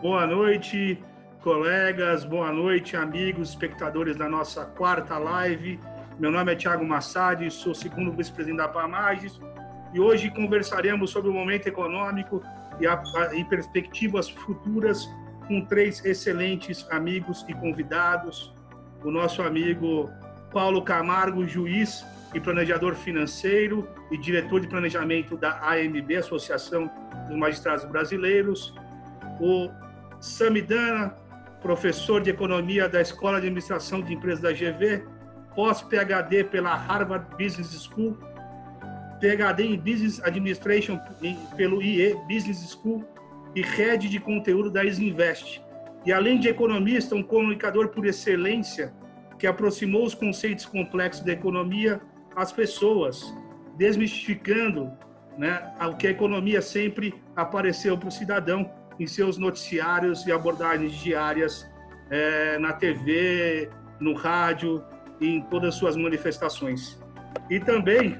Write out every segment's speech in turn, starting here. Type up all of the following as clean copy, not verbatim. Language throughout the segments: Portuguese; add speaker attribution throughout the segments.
Speaker 1: Boa noite, colegas, boa noite, amigos, espectadores da nossa quarta live. Meu nome é Thiago Massad, sou segundo vice-presidente da Pamages e hoje conversaremos sobre o momento econômico e perspectivas futuras com três excelentes amigos e convidados. O nosso amigo Paulo Camargo, juiz e planejador financeiro e diretor de planejamento da AMB, Associação dos Magistrados Brasileiros. O Samidana, professor de economia da Escola de Administração de Empresas da GV, pós-PhD pela Harvard Business School, PhD em Business Administration pelo IE Business School e Head de Conteúdo da Isinvest. E além de economista, um comunicador por excelência que aproximou os conceitos complexos da economia às pessoas, desmistificando, o que a economia sempre apareceu para o cidadão em seus noticiários e abordagens diárias na TV, no rádio e em todas as suas manifestações. E também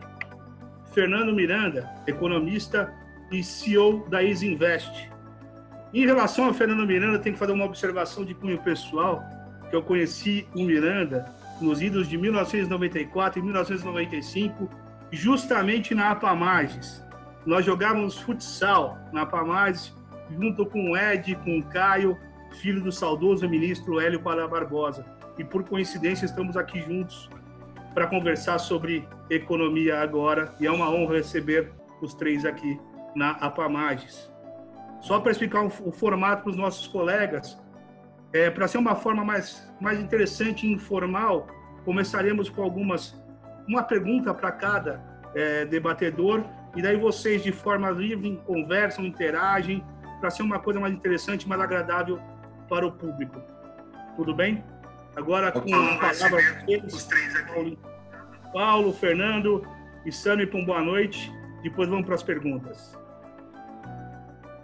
Speaker 1: Fernando Miranda, economista e CEO da Isinvest. Em relação a Fernando Miranda, tem que fazer uma observação de cunho pessoal, que eu conheci o Miranda nos idos de 1994 e 1995, justamente na Apamages. Nós jogávamos futsal na Apamages, junto com o Ed, com o Caio, filho do saudoso ministro Hélio Pará Barbosa. E por coincidência estamos aqui juntos para conversar sobre economia agora, e é uma honra receber os três aqui na Apamages. Só para explicar o formato para os nossos colegas, para ser uma forma mais interessante e informal, começaremos com uma pergunta para cada debatedor, e daí vocês, de forma livre, conversam, interagem, para ser uma coisa mais interessante, mais agradável para o público. Tudo bem? Agora, com a palavra os três aqui. Paulo, Fernando e Sami, para boa noite. Depois vamos para as perguntas.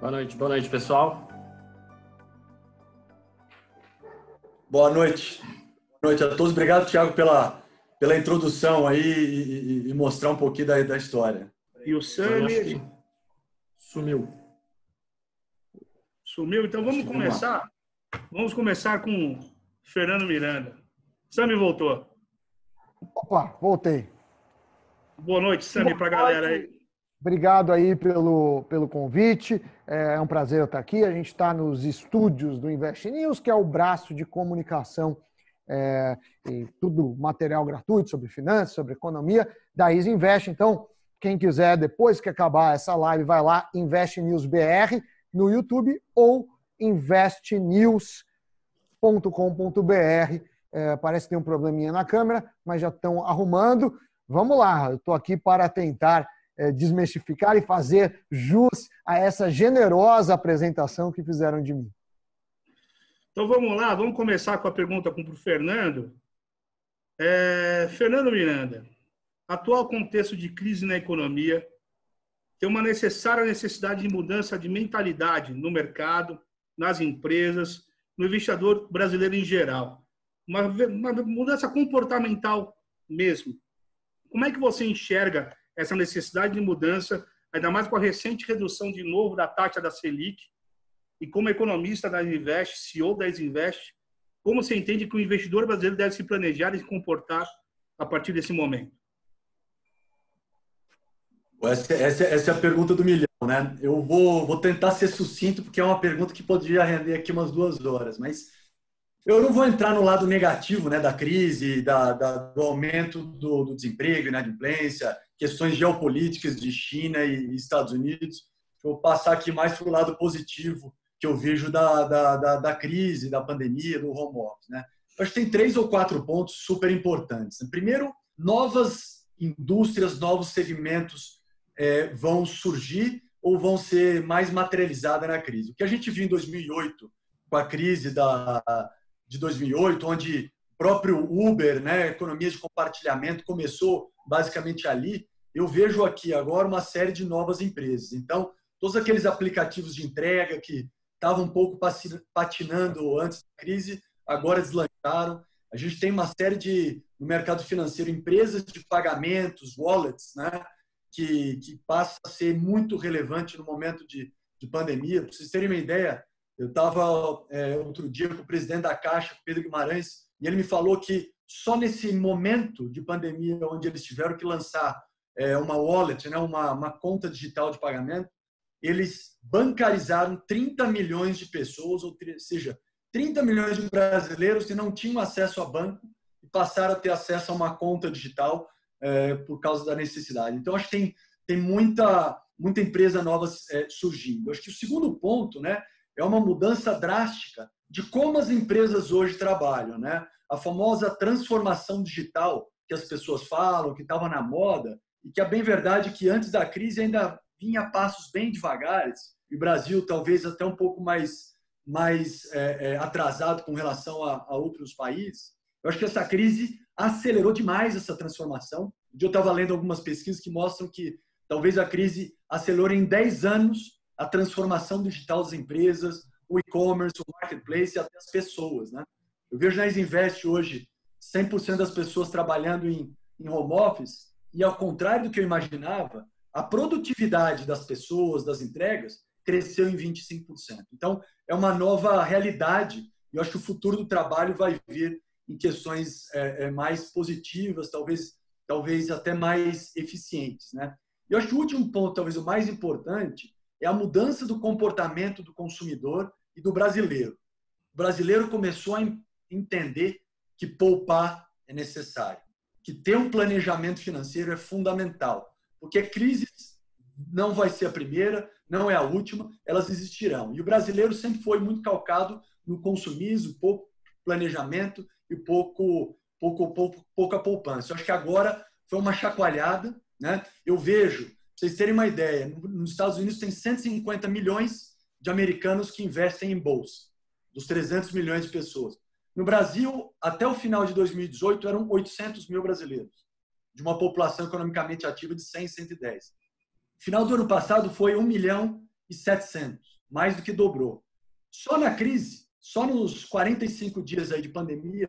Speaker 2: Boa noite, pessoal.
Speaker 3: Boa noite a todos. Obrigado, Thiago, pela introdução aí e mostrar um pouquinho da história.
Speaker 1: E o Sami... Sumiu? Então vamos começar. Vamos começar com Fernando Miranda. Sami voltou.
Speaker 4: Opa, voltei.
Speaker 1: Boa noite, Sami, para a galera aí.
Speaker 4: Obrigado aí pelo convite. É um prazer eu estar aqui. A gente está nos estúdios do Invest News, que é o braço de comunicação e tudo material gratuito sobre finanças, sobre economia da Isinvest. Então, quem quiser, depois que acabar essa live, vai lá, Invest News BR no YouTube ou investnews.com.br. Parece que tem um probleminha na câmera, mas já estão arrumando. Vamos lá, eu estou aqui para tentar desmistificar e fazer jus a essa generosa apresentação que fizeram de mim.
Speaker 1: Então vamos lá, vamos começar com a pergunta para o Fernando. Fernando Miranda, atual contexto de crise na economia tem uma necessidade de mudança de mentalidade no mercado, nas empresas, no investidor brasileiro em geral. Uma mudança comportamental mesmo. Como é que você enxerga essa necessidade de mudança, ainda mais com a recente redução de novo da taxa da Selic? E como economista da Isinvest, CEO da Isinvest, como você entende que o investidor brasileiro deve se planejar e se comportar a partir desse momento?
Speaker 3: Essa é a pergunta do milhão, né? Eu vou tentar ser sucinto, porque é uma pergunta que poderia render aqui umas 2 horas, mas eu não vou entrar no lado negativo, né, da crise, do aumento do desemprego, inadimplência, questões geopolíticas de China e Estados Unidos. Eu vou passar aqui mais para o lado positivo que eu vejo da crise, da pandemia, do home office, né? Eu acho que tem 3 ou 4 pontos super importantes. Primeiro, novas indústrias, novos segmentos vão surgir ou vão ser mais materializadas na crise. O que a gente viu em 2008, com a crise de 2008, onde o próprio Uber, né, economia de compartilhamento, começou basicamente ali, eu vejo aqui agora uma série de novas empresas. Então, todos aqueles aplicativos de entrega que estavam um pouco patinando antes da crise, agora deslancharam. A gente tem uma série no mercado financeiro, empresas de pagamentos, wallets, né, que passa a ser muito relevante no momento de pandemia. Para vocês terem uma ideia, Eu estava outro dia com o presidente da Caixa, Pedro Guimarães, e ele me falou que só nesse momento de pandemia, onde eles tiveram que lançar uma wallet, né, uma conta digital de pagamento, eles bancarizaram 30 milhões de pessoas, ou seja, 30 milhões de brasileiros que não tinham acesso a banco e passaram a ter acesso a uma conta digital por causa da necessidade. Então, acho que tem muita empresa nova surgindo. Acho que o segundo ponto, né, é uma mudança drástica de como as empresas hoje trabalham, né? A famosa transformação digital que as pessoas falam, que estava na moda, e que é bem verdade que antes da crise ainda vinha a passos bem devagares, e o Brasil talvez até um pouco mais atrasado com relação a outros países. Eu acho que essa crise acelerou demais essa transformação. Eu estava lendo algumas pesquisas que mostram que talvez a crise acelerou em 10 anos a transformação digital das empresas, o e-commerce, o marketplace e até as pessoas, né? Eu vejo na Isinvest hoje 100% das pessoas trabalhando em home office e, ao contrário do que eu imaginava, a produtividade das pessoas, das entregas, cresceu em 25%. Então, é uma nova realidade e eu acho que o futuro do trabalho vai vir em questões mais positivas, talvez até mais eficientes, né? E eu acho que o último ponto, talvez o mais importante, é a mudança do comportamento do consumidor e do brasileiro. O brasileiro começou a entender que poupar é necessário, que ter um planejamento financeiro é fundamental, porque a crise não vai ser a primeira, não é a última, elas existirão. E o brasileiro sempre foi muito calcado no consumismo, pouco planejamento e pouca poupança. Eu acho que agora foi uma chacoalhada, né? Eu vejo, para vocês terem uma ideia, nos Estados Unidos tem 150 milhões de americanos que investem em bolsa, dos 300 milhões de pessoas. No Brasil, até o final de 2018, eram 800 mil brasileiros, de uma população economicamente ativa de 100, 110. No final do ano passado foi 1 milhão e 700, mais do que dobrou. Só na crise, só nos 45 dias aí de pandemia,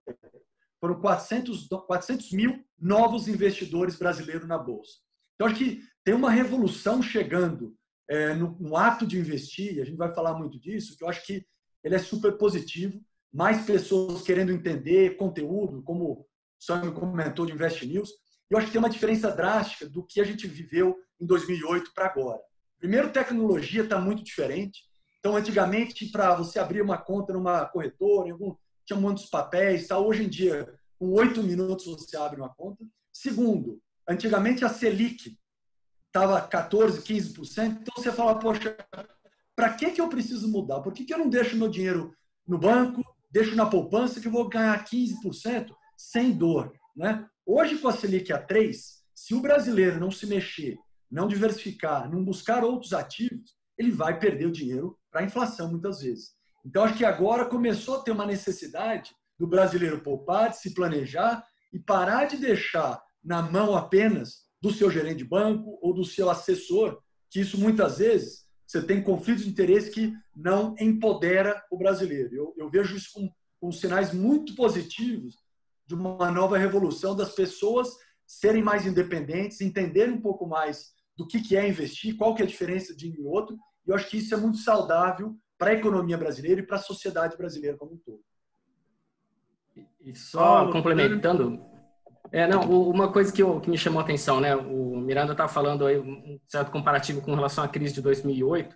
Speaker 3: foram 400 mil novos investidores brasileiros na Bolsa. Então, acho que tem uma revolução chegando no ato de investir, e a gente vai falar muito disso, que eu acho que ele é super positivo, mais pessoas querendo entender conteúdo, como o Sam comentou de Invest News, e eu acho que tem uma diferença drástica do que a gente viveu em 2008 para agora. Primeiro, tecnologia está muito diferente. Então, antigamente, para você abrir uma conta numa corretora, tinha muitos papéis, tá? Hoje em dia, com 8 minutos você abre uma conta. Segundo, antigamente a Selic estava 14%, 15%, então você fala, poxa, para que eu preciso mudar? Por que eu não deixo meu dinheiro no banco, deixo na poupança que eu vou ganhar 15% sem dor, né? Hoje, com a Selic a 3%, se o brasileiro não se mexer, não diversificar, não buscar outros ativos, ele vai perder o dinheiro para a inflação muitas vezes. Então, acho que agora começou a ter uma necessidade do brasileiro poupar, de se planejar e parar de deixar na mão apenas do seu gerente de banco ou do seu assessor, que isso muitas vezes você tem conflitos de interesse que não empodera o brasileiro. Eu vejo isso com sinais muito positivos de uma nova revolução das pessoas serem mais independentes, entenderem um pouco mais do que é investir, qual que é a diferença de um e outro. E eu acho que isso é muito saudável para a economia brasileira e para a sociedade brasileira como um todo.
Speaker 2: E só complementando, uma coisa que me chamou a atenção, né? O Miranda está falando aí um certo comparativo com relação à crise de 2008,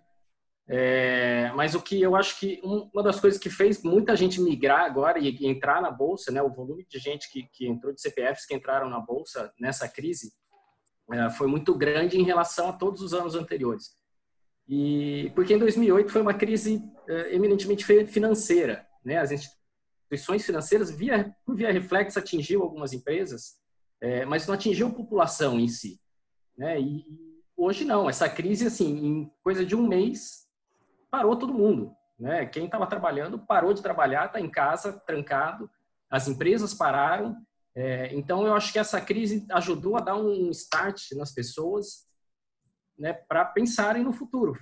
Speaker 2: mas o que eu acho que uma das coisas que fez muita gente migrar agora e entrar na bolsa, né? O volume de gente que entrou, de CPFs que entraram na bolsa nessa crise, foi muito grande em relação a todos os anos anteriores. E porque em 2008 foi uma crise eminentemente financeira, né? As instituições financeiras, por via reflexo, atingiu algumas empresas, mas não atingiu a população em si, né? E hoje não. Essa crise, assim, em coisa de um mês, parou todo mundo, né? Quem estava trabalhando parou de trabalhar, está em casa, trancado. As empresas pararam. Então, eu acho que essa crise ajudou a dar um start nas pessoas, né, para pensarem no futuro,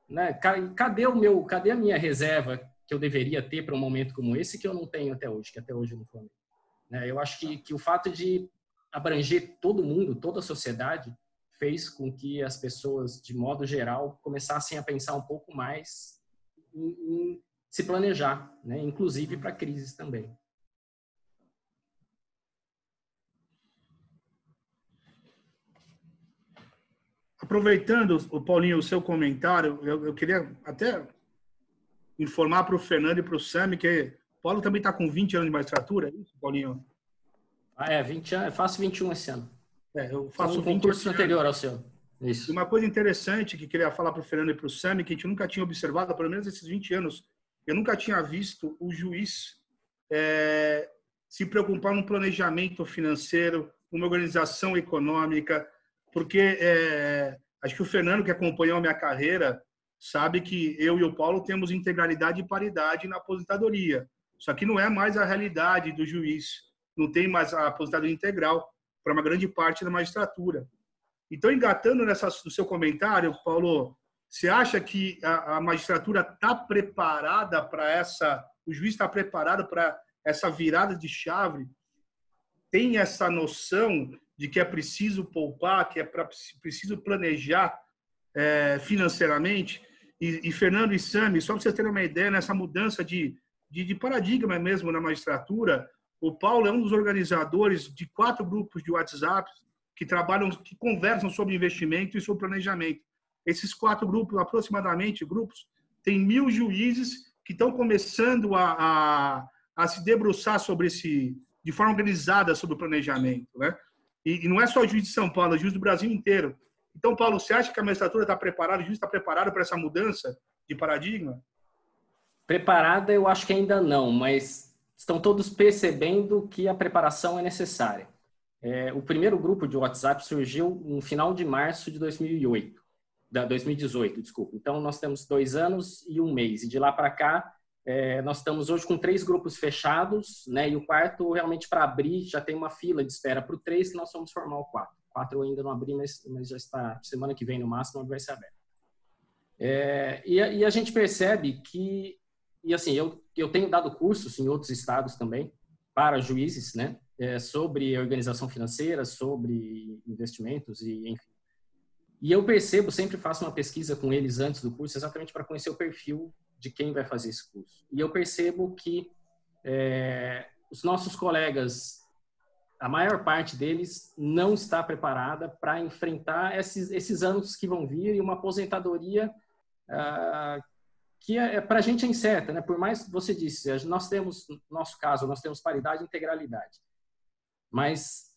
Speaker 2: né? Cadê a minha reserva que eu deveria ter para um momento como esse que eu não tenho até hoje, que até hoje eu não falei, né? Eu acho que o fato de abranger todo mundo, toda a sociedade, fez com que as pessoas, de modo geral, começassem a pensar um pouco mais em se planejar, né? Inclusive para crises também.
Speaker 1: Aproveitando, Paulinho, o seu comentário, eu queria até informar para o Fernando e para o Sami que o Paulo também está com 20 anos de magistratura, é isso, Paulinho?
Speaker 2: 20 anos, eu faço 21 esse ano.
Speaker 1: Eu faço
Speaker 2: um concurso anterior ao seu.
Speaker 1: Isso. Uma coisa interessante que queria falar para o Fernando e para o Sami, que a gente nunca tinha observado, pelo menos esses 20 anos, eu nunca tinha visto o juiz se preocupar num planejamento financeiro, numa organização econômica, porque acho que o Fernando, que acompanhou a minha carreira, sabe que eu e o Paulo temos integralidade e paridade na aposentadoria. Isso aqui não é mais a realidade do juiz. Não tem mais a aposentadoria integral para uma grande parte da magistratura. Então, engatando no seu comentário, Paulo, você acha que a magistratura está preparada para o juiz está preparado para essa virada de chave? Tem essa noção de que é preciso poupar, que é preciso planejar financeiramente? E Fernando e Sami, só para vocês terem uma ideia, nessa mudança de paradigma mesmo na magistratura, o Paulo é um dos organizadores de 4 grupos de WhatsApp que conversam sobre investimento e sobre planejamento. Esses 4 grupos, aproximadamente, têm 1.000 juízes que estão começando a se debruçar sobre de forma organizada sobre o planejamento, né? E não é só o juiz de São Paulo, é o juiz do Brasil inteiro. Então, Paulo, você acha que a magistratura está preparada, o juiz está preparado para essa mudança de paradigma?
Speaker 2: Preparada, eu acho que ainda não, mas estão todos percebendo que a preparação é necessária. O primeiro grupo de WhatsApp surgiu no final de março de 2018, desculpa. Então, nós temos 2 anos e 1 mês. E de lá para cá, nós estamos hoje com 3 grupos fechados, né? E o 4, realmente, para abrir, já tem uma fila de espera para o 3, que nós vamos formar o 4. 4 eu ainda não abri, mas já está, semana que vem, no máximo, vai ser aberto. E a gente percebe que, e assim, eu tenho dado cursos em outros estados também, para juízes, né? Sobre organização financeira, sobre investimentos, e enfim. E eu percebo, sempre faço uma pesquisa com eles antes do curso, exatamente para conhecer o perfil de quem vai fazer esse curso. E eu percebo que os nossos colegas, a maior parte deles não está preparada para enfrentar esses anos que vão vir e uma aposentadoria que para a gente é incerta, né? Por mais que você disse, nós temos, no nosso caso, nós temos paridade e integralidade. Mas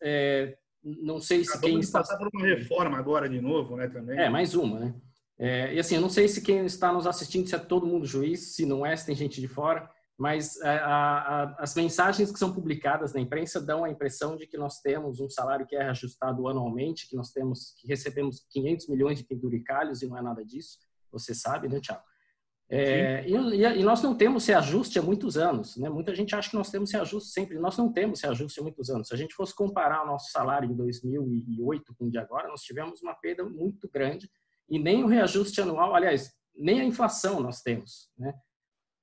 Speaker 2: não sei se quem está...
Speaker 1: passar por uma reforma agora de novo, né? Também.
Speaker 2: Mais uma, né? E assim, eu não sei se quem está nos assistindo, se é todo mundo juiz, se não se tem gente de fora, mas as mensagens que são publicadas na imprensa dão a impressão de que nós temos um salário que é ajustado anualmente, que que recebemos 500 milhões de penduricalhos e não é nada disso. Você sabe, né, Thiago? E nós não temos esse ajuste há muitos anos, né? Muita gente acha que nós temos esse ajuste sempre. Nós não temos esse ajuste há muitos anos. Se a gente fosse comparar o nosso salário em 2008 com o de agora, nós tivemos uma perda muito grande e nem o reajuste anual, aliás, nem a inflação nós temos, né?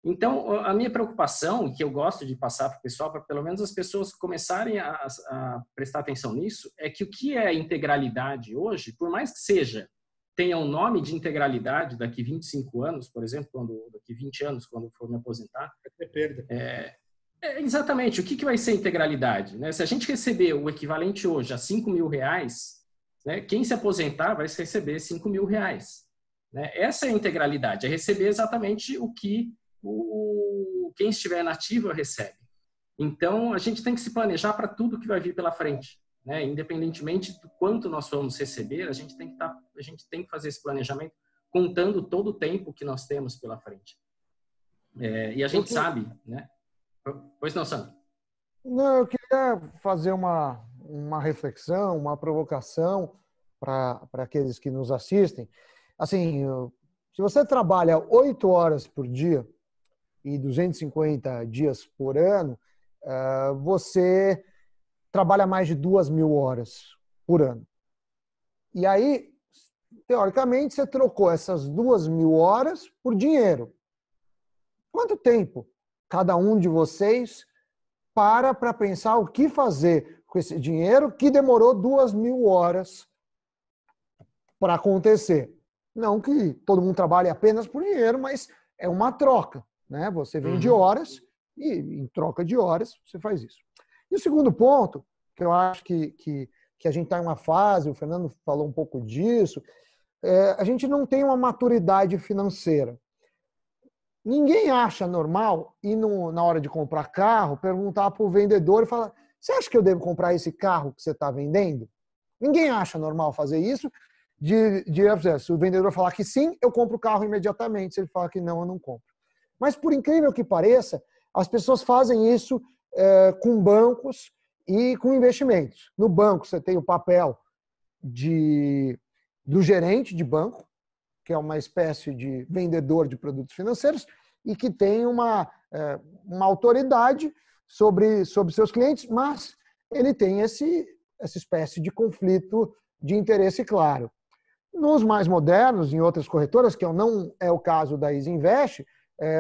Speaker 2: Então, a minha preocupação, que eu gosto de passar para o pessoal, para pelo menos as pessoas começarem a prestar atenção nisso, é que o que é integralidade hoje, por mais que tenha um nome de integralidade daqui 25 anos, por exemplo, daqui 20 anos, quando for me aposentar. Exatamente, o que vai ser integralidade? Né? Se a gente receber o equivalente hoje a R$5.000, né, quem se aposentar vai receber R$5.000. Né? Essa é a integralidade, é receber exatamente o que quem estiver na ativa recebe. Então, a gente tem que se planejar para tudo que vai vir pela frente. Né? Independentemente do quanto nós vamos receber, a gente tem que fazer esse planejamento contando todo o tempo que nós temos pela frente. E a gente sabe, né? Pois não, Sandro?
Speaker 4: Não, eu queria fazer uma reflexão, uma provocação para aqueles que nos assistem. Assim, se você trabalha 8 horas por dia e 250 dias por ano, você trabalha mais de 2.000 horas por ano. E aí, teoricamente, você trocou essas 2.000 horas por dinheiro. Quanto tempo cada um de vocês para pensar o que fazer com esse dinheiro que demorou 2.000 horas para acontecer? Não que todo mundo trabalhe apenas por dinheiro, mas é uma troca, né? Você vende horas e, em troca de horas, você faz isso. E o segundo ponto, que eu acho que a gente está em uma fase, o Fernando falou um pouco disso, a gente não tem uma maturidade financeira. Ninguém acha normal ir na hora de comprar carro, perguntar para o vendedor e falar: você acha que eu devo comprar esse carro que você está vendendo? Ninguém acha normal fazer isso. Se o vendedor falar que sim, eu compro o carro imediatamente. Se ele falar que não, eu não compro. Mas, por incrível que pareça, as pessoas fazem isso com bancos e com investimentos. No banco, você tem o papel do gerente de banco, que é uma espécie de vendedor de produtos financeiros e que tem uma autoridade sobre seus clientes, mas ele tem essa espécie de conflito de interesse claro. Nos mais modernos, em outras corretoras, que não é o caso da Easy Invest,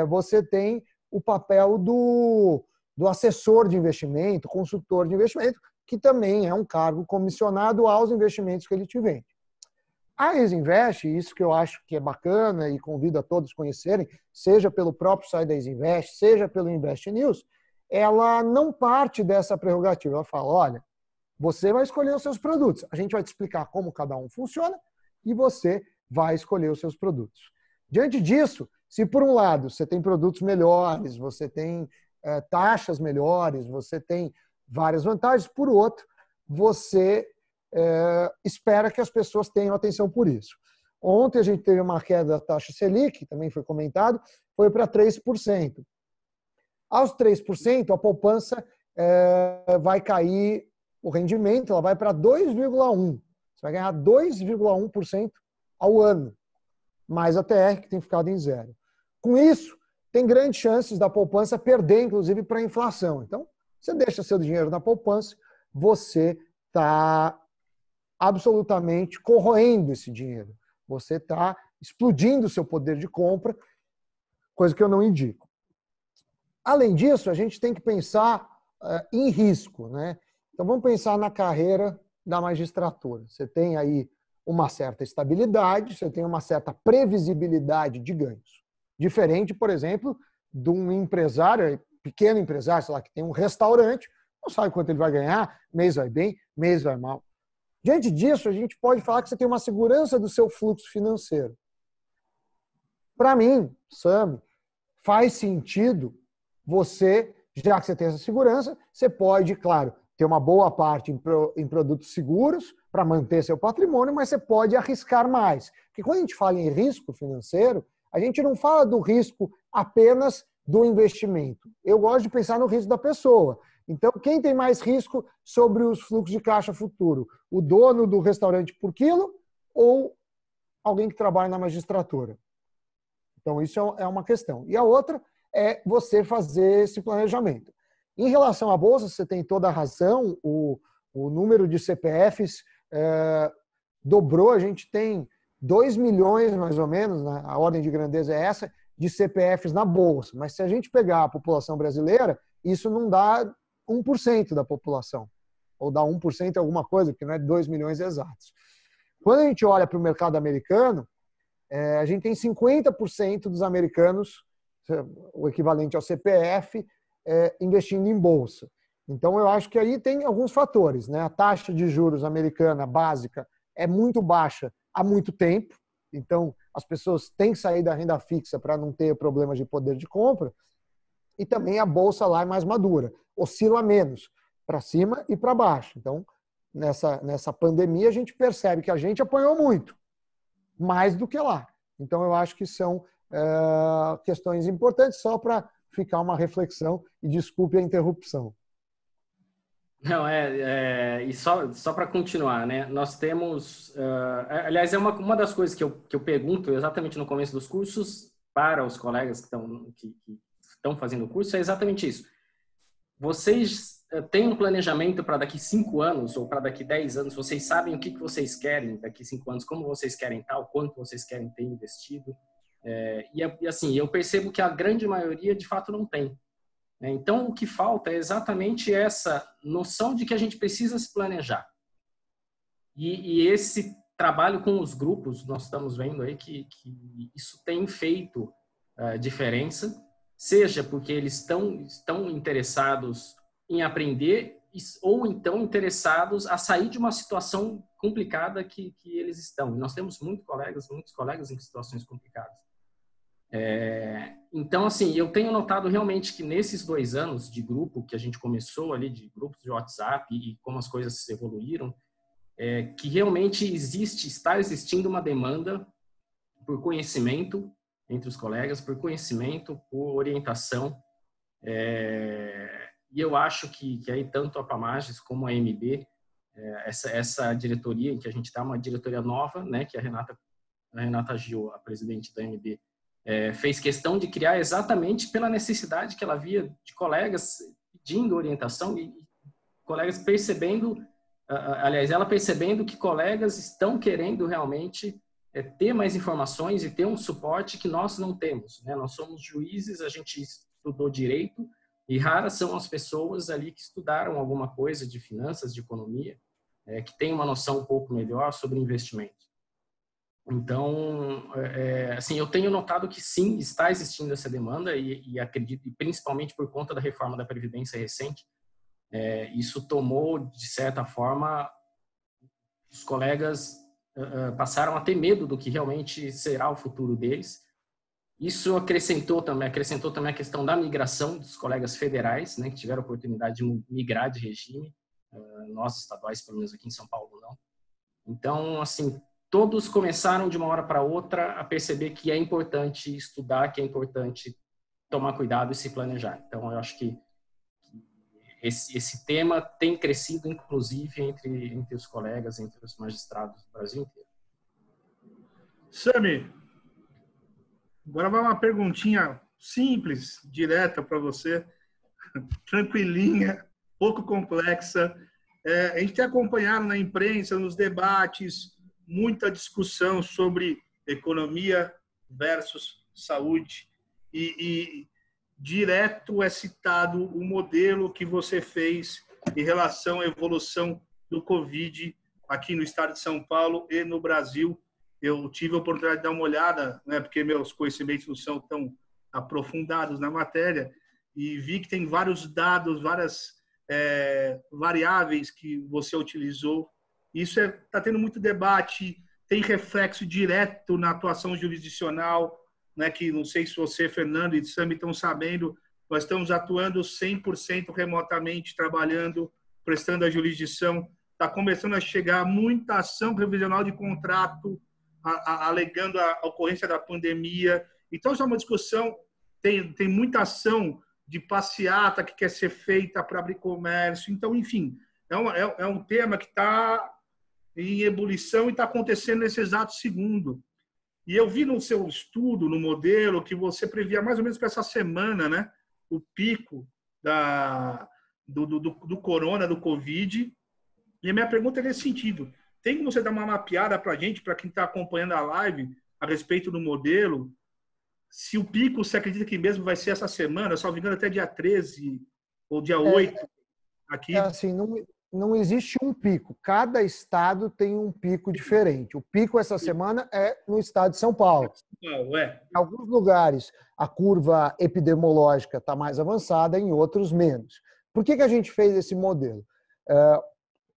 Speaker 4: você tem o papel do assessor de investimento, consultor de investimento, que também é um cargo comissionado aos investimentos que ele te vende. A Easy Invest, isso que eu acho que é bacana e convido a todos a conhecerem, seja pelo próprio site da Easy Invest, seja pelo Invest News, ela não parte dessa prerrogativa. Ela fala: olha, você vai escolher os seus produtos. A gente vai te explicar como cada um funciona e você vai escolher os seus produtos. Diante disso, se por um lado você tem produtos melhores, você tem taxas melhores, você tem várias vantagens, por outro, você espera que as pessoas tenham atenção por isso. Ontem a gente teve uma queda da taxa Selic, também foi comentado, foi para 3%. Aos 3%, a poupança vai cair, o rendimento ela vai para 2,1%. Você vai ganhar 2,1% ao ano, mais a TR, que tem ficado em zero. Com isso, tem grandes chances da poupança perder, inclusive, para a inflação. Então, você deixa seu dinheiro na poupança, você está absolutamente corroendo esse dinheiro. Você está explodindo o seu poder de compra, coisa que eu não indico. Além disso, a gente tem que pensar em risco, né? Então, vamos pensar na carreira da magistratura. Você tem aí uma certa estabilidade, você tem uma certa previsibilidade de ganhos. Diferente, por exemplo, de um empresário, pequeno empresário, sei lá, que tem um restaurante, não sabe quanto ele vai ganhar, mês vai bem, mês vai mal. Diante disso, a gente pode falar que você tem uma segurança do seu fluxo financeiro. Para mim, Sam, faz sentido você, já que você tem essa segurança, você pode, claro, ter uma boa parte em produtos seguros para manter seu patrimônio, mas você pode arriscar mais. Porque quando a gente fala em risco financeiro, a gente não fala do risco apenas do investimento. Eu gosto de pensar no risco da pessoa. Então, quem tem mais risco sobre os fluxos de caixa futuro? O dono do restaurante por quilo ou alguém que trabalha na magistratura? Então, isso é uma questão. E a outra é você fazer esse planejamento. Em relação à Bolsa, você tem toda a razão, o número de CPFs dobrou, a gente tem 2 milhões, mais ou menos, né? A ordem de grandeza é essa, de CPFs na Bolsa. Mas se a gente pegar a população brasileira, isso não dá 1% da população. Ou dá 1% alguma coisa, porque não é 2 milhões exatos. Quando a gente olha para o mercado americano, a gente tem 50% dos americanos, o equivalente ao CPF, investindo em Bolsa. Então, eu acho que aí tem alguns fatores, né? A taxa de juros americana básica é muito baixa há muito tempo. Então, as pessoas têm que sair da renda fixa para não ter problemas de poder de compra. E também a Bolsa lá é mais madura. Oscila menos, para cima e para baixo. Então, nessa pandemia, a gente percebe que a gente apanhou muito, mais do que lá. Então, eu acho que são questões importantes, só para ficar uma reflexão, e desculpe a interrupção.
Speaker 2: Não, e só para continuar, né? Nós temos, aliás, é uma das coisas que eu pergunto exatamente no começo dos cursos para os colegas que estão fazendo o curso, é exatamente isso. Vocês têm um planejamento para daqui 5 anos ou para daqui 10 anos? Vocês sabem o que vocês querem daqui 5 anos, como vocês querem estar, o quanto vocês querem ter investido? E assim, eu percebo que a grande maioria, de fato, não tem. Então, o que falta é exatamente essa noção de que a gente precisa se planejar. E esse trabalho com os grupos, nós estamos vendo aí que isso tem feito diferença. seja porque eles estão interessados em aprender ou então interessados a sair de uma situação complicada que eles estão. E nós temos muitos colegas em situações complicadas. Então, assim, eu tenho notado realmente que nesses 2 anos de grupo que a gente começou ali, de grupos de WhatsApp e como as coisas evoluíram, que realmente está existindo uma demanda por conhecimento entre os colegas, por conhecimento, por orientação. E eu acho que aí tanto a Pamages como a MB, essa diretoria, em que a gente está, uma diretoria nova, né, que a Renata Gil, a presidente da MB, fez questão de criar exatamente pela necessidade que ela via de colegas pedindo orientação e colegas percebendo, aliás, ela percebendo que colegas estão querendo realmente ter mais informações e ter um suporte que nós não temos, né? Nós somos juízes, a gente estudou direito e raras são as pessoas ali que estudaram alguma coisa de finanças, de economia, que tem uma noção um pouco melhor sobre investimento. Então, assim, eu tenho notado que sim, está existindo essa demanda e acredito, e principalmente por conta da reforma da Previdência recente, isso tomou, de certa forma, os colegas passaram a ter medo do que realmente será o futuro deles. Isso acrescentou também a questão da migração dos colegas federais, né, que tiveram a oportunidade de migrar de regime, nós estaduais, pelo menos aqui em São Paulo, não. Então, assim, todos começaram de uma hora para outra a perceber que é importante estudar, que é importante tomar cuidado e se planejar. Então, eu acho que esse tema tem crescido, inclusive, entre os colegas, entre os magistrados do Brasil inteiro.
Speaker 1: Sami, agora vai uma perguntinha simples, direta para você, tranquilinha, pouco complexa. A gente tem acompanhado na imprensa, nos debates, muita discussão sobre economia versus saúde e direto é citado o modelo que você fez em relação à evolução do Covid aqui no estado de São Paulo e no Brasil. Eu tive a oportunidade de dar uma olhada, né, porque meus conhecimentos não são tão aprofundados na matéria, e vi que tem vários dados, várias variáveis que você utilizou. Isso está tendo muito debate, tem reflexo direto na atuação jurisdicional, né, que não sei se você, Fernando e Sami estão sabendo, nós estamos atuando 100% remotamente, trabalhando, prestando a jurisdição. Está começando a chegar muita ação revisional de contrato, alegando a ocorrência da pandemia. Então, isso é uma discussão, tem muita ação de passeata que quer ser feita para abrir comércio. Então, enfim, é um tema que está em ebulição e está acontecendo nesse exato segundo. E eu vi no seu estudo, no modelo, que você previa mais ou menos para essa semana, né, o pico do corona, do Covid. E a minha pergunta é nesse sentido. Tem como você dar uma mapeada para a gente, para quem está acompanhando a live, a respeito do modelo? Se o pico, você acredita que mesmo vai ser essa semana, só me engano, até dia 13 ou dia 8 aqui?
Speaker 4: Assim, não existe um pico. Cada estado tem um pico diferente. O pico essa semana é no estado de São Paulo. Em alguns lugares, a curva epidemiológica está mais avançada, em outros menos. Por que a gente fez esse modelo?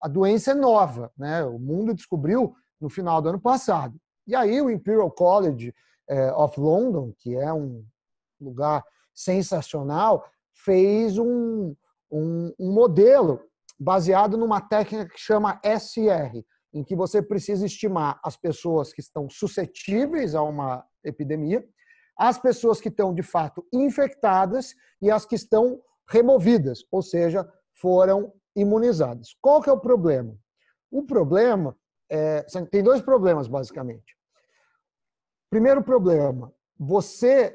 Speaker 4: A doença é nova, né? O mundo descobriu no final do ano passado. E aí o Imperial College of London, que é um lugar sensacional, fez um modelo baseado numa técnica que chama SR, em que você precisa estimar as pessoas que estão suscetíveis a uma epidemia, as pessoas que estão de fato infectadas e as que estão removidas, ou seja, foram imunizadas. Qual que é o problema? O problema tem 2 problemas, basicamente. Primeiro problema,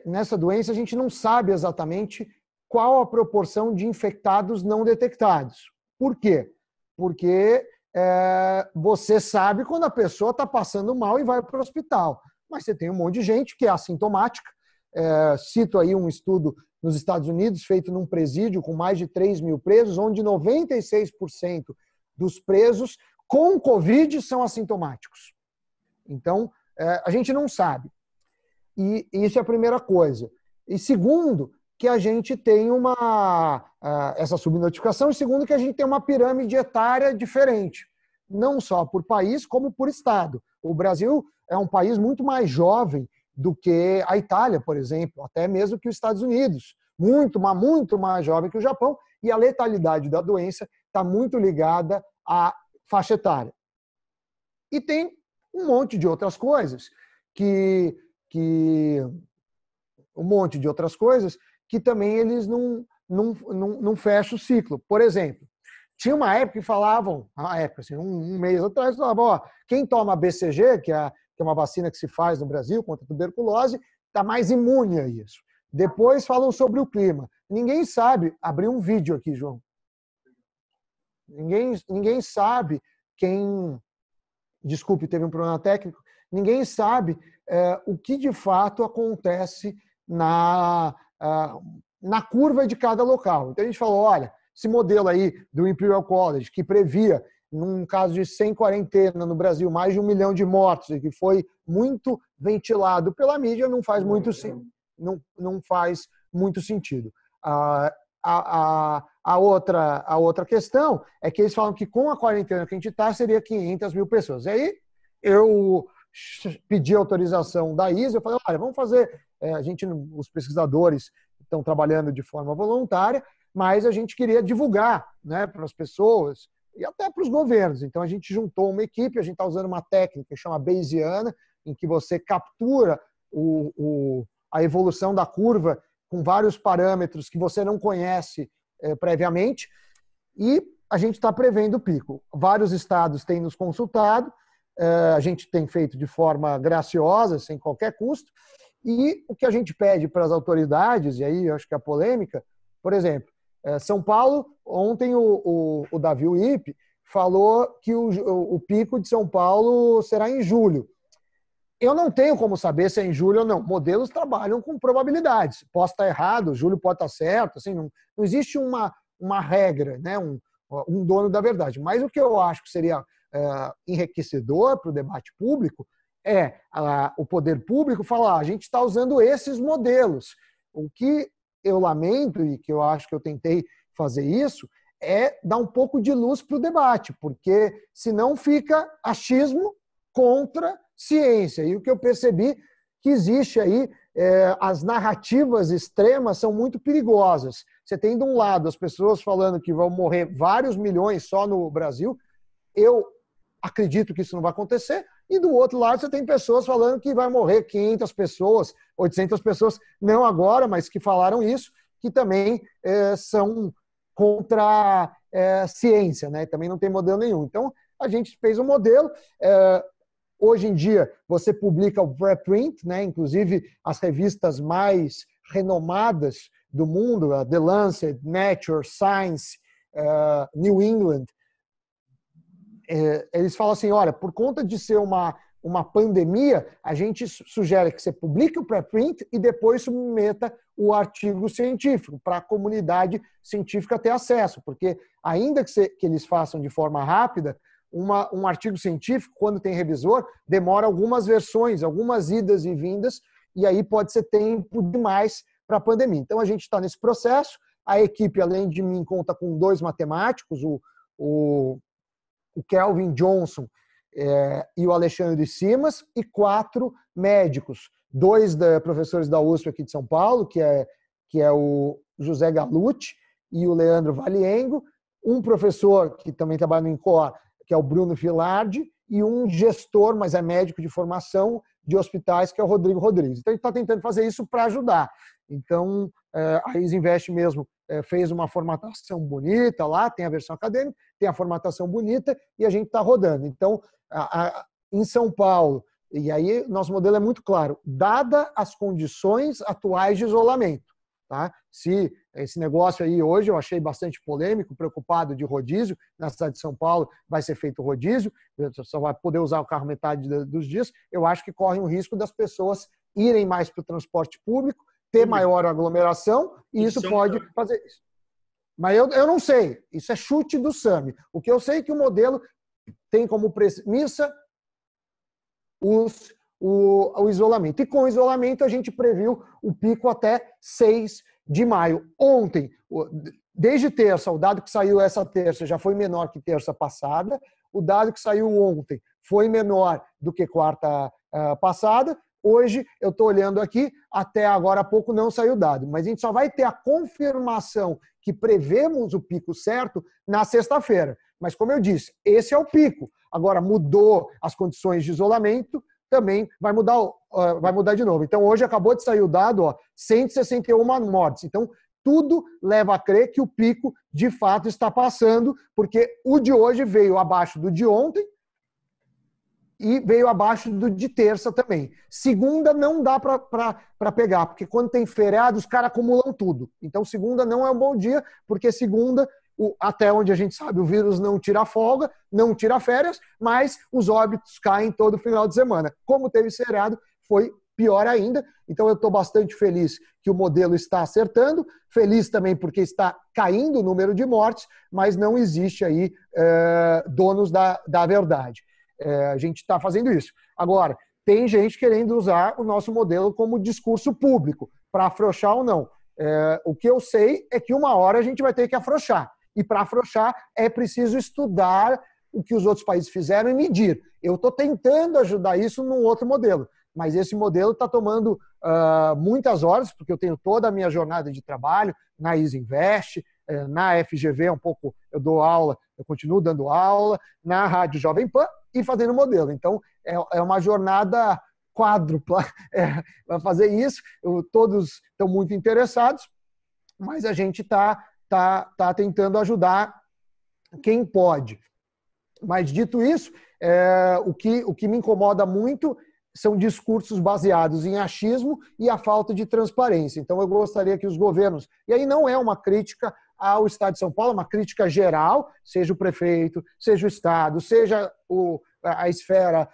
Speaker 4: nessa doença, a gente não sabe exatamente qual a proporção de infectados não detectados. Por quê? Porque você sabe quando a pessoa está passando mal e vai para o hospital. Mas você tem um monte de gente que é assintomática. Cito aí um estudo nos Estados Unidos, feito num presídio com mais de 3 mil presos, onde 96% dos presos com Covid são assintomáticos. Então, a gente não sabe. E isso é a primeira coisa. E segundo, que a gente tem essa subnotificação, e segundo, que a gente tem uma pirâmide etária diferente, não só por país, como por estado. O Brasil é um país muito mais jovem do que a Itália, por exemplo, até mesmo que os Estados Unidos, muito mais jovem que o Japão, e a letalidade da doença está muito ligada à faixa etária. E tem um monte de outras coisas que também eles não fecham o ciclo. Por exemplo, tinha uma época que falavam, assim, um mês atrás, falavam, ó, quem toma BCG, que é uma vacina que se faz no Brasil contra a tuberculose, está mais imune a isso. Depois falam sobre o clima. Ninguém sabe, abri um vídeo aqui, João. Ninguém sabe desculpe, teve um problema técnico, ninguém sabe o que de fato acontece na curva de cada local. Então a gente falou, olha, esse modelo aí do Imperial College, que previa, num caso de 100 quarentena no Brasil, mais de 1 milhão de mortos, e que foi muito ventilado pela mídia, não faz muito sentido. A outra questão é que eles falam que com a quarentena que a gente está, seria 500 mil pessoas. Aí eu pedi autorização da ISA, eu falei, olha, vamos fazer, os pesquisadores estão trabalhando de forma voluntária, mas a gente queria divulgar, né, para as pessoas e até para os governos. Então a gente juntou uma equipe, a gente está usando uma técnica que chama Bayesiana, em que você captura a evolução da curva com vários parâmetros que você não conhece previamente, e a gente está prevendo o pico. Vários estados têm nos consultado, a gente tem feito de forma graciosa, sem qualquer custo, e o que a gente pede para as autoridades, e aí eu acho que a polêmica, por exemplo, São Paulo, ontem o Davi Uip falou que o pico de São Paulo será em julho. Eu não tenho como saber se é em julho ou não. Modelos trabalham com probabilidades. Posso estar errado, julho pode estar certo. Assim, não existe uma regra, né? um dono da verdade. Mas o que eu acho que seria enriquecedor para o debate público é o poder público falar, a gente está usando esses modelos. O que eu lamento, e que eu acho que eu tentei fazer isso, é dar um pouco de luz para o debate, porque senão fica achismo contra ciência. E o que eu percebi que existe aí, as narrativas extremas são muito perigosas. Você tem de um lado as pessoas falando que vão morrer vários milhões só no Brasil, eu acredito que isso não vai acontecer, e do outro lado você tem pessoas falando que vai morrer 500 pessoas, 800 pessoas, não agora, mas que falaram isso, que também são contra a ciência, né? Também não tem modelo nenhum. Então, a gente fez um modelo. Hoje em dia, você publica o preprint, né? Inclusive as revistas mais renomadas do mundo, a The Lancet, Nature, Science, New England, eles falam assim, olha, por conta de ser uma pandemia, a gente sugere que você publique o preprint e depois submeta o artigo científico para a comunidade científica ter acesso, porque ainda que eles façam de forma rápida, um artigo científico, quando tem revisor, demora algumas versões, algumas idas e vindas, e aí pode ser tempo demais para a pandemia. Então, a gente está nesse processo. A equipe, além de mim, conta com 2 matemáticos, o Kelvin Johnson e o Alexandre Simas, e 4 médicos. 2 professores da USP aqui de São Paulo, que é o José Galucci e o Leandro Valiengo, um professor que também trabalha no INCOR, que é o Bruno Filardi, e um gestor, mas é médico de formação de hospitais, que é o Rodrigo Rodrigues. Então, a gente está tentando fazer isso para ajudar. Então, a Isinvest mesmo fez uma formatação bonita lá, tem a versão acadêmica, tem a formatação bonita, e a gente está rodando. Então, em São Paulo, e aí nosso modelo é muito claro, dada as condições atuais de isolamento. Tá? Se esse negócio aí hoje eu achei bastante polêmico, preocupado de rodízio, na cidade de São Paulo vai ser feito rodízio, só vai poder usar o carro metade dos dias, eu acho que corre um risco das pessoas irem mais para o transporte público, ter maior aglomeração, e isso pode fazer isso. Mas eu não sei, isso é chute do SAMI. O que eu sei é que o modelo tem como premissa o isolamento. E com o isolamento a gente previu o pico até 6 de maio. Ontem, desde terça, o dado que saiu essa terça já foi menor que terça passada, o dado que saiu ontem foi menor do que quarta passada. Hoje, eu estou olhando aqui, até agora há pouco não saiu dado, mas a gente só vai ter a confirmação que prevemos o pico certo na sexta-feira. Mas, como eu disse, esse é o pico. Agora, mudou as condições de isolamento, também vai mudar de novo. Então, hoje acabou de sair o dado, 161 mortes. Então, tudo leva a crer que o pico, de fato, está passando, porque o de hoje veio abaixo do de ontem e veio abaixo do de terça também. Segunda não dá para pegar, porque quando tem feriado, os caras acumulam tudo. Então, segunda não é um bom dia, porque segunda, até onde a gente sabe, o vírus não tira folga, não tira férias, mas os óbitos caem todo final de semana. Como teve feriado, foi pior ainda. Então, eu estou bastante feliz que o modelo está acertando, feliz também porque está caindo o número de mortes, mas não existe aí donos da verdade. A gente está fazendo isso. Agora, tem gente querendo usar o nosso modelo como discurso público, para afrouxar ou não. O que eu sei é que uma hora a gente vai ter que afrouxar. E para afrouxar é preciso estudar o que os outros países fizeram e medir. Eu estou tentando ajudar isso num outro modelo, mas esse modelo está tomando muitas horas, porque eu tenho toda a minha jornada de trabalho na Isinvest, na FGV um pouco eu dou aula, eu continuo dando aula, na Rádio Jovem Pan e fazendo modelo. Então, é uma jornada quádrupla para fazer isso. Todos estão muito interessados, mas a gente está tentando ajudar quem pode. Mas, dito isso, o que me incomoda muito são discursos baseados em achismo e a falta de transparência. Então, eu gostaria que os governos, e aí não é uma crítica ao Estado de São Paulo, é uma crítica geral, seja o prefeito, seja o Estado, seja a esfera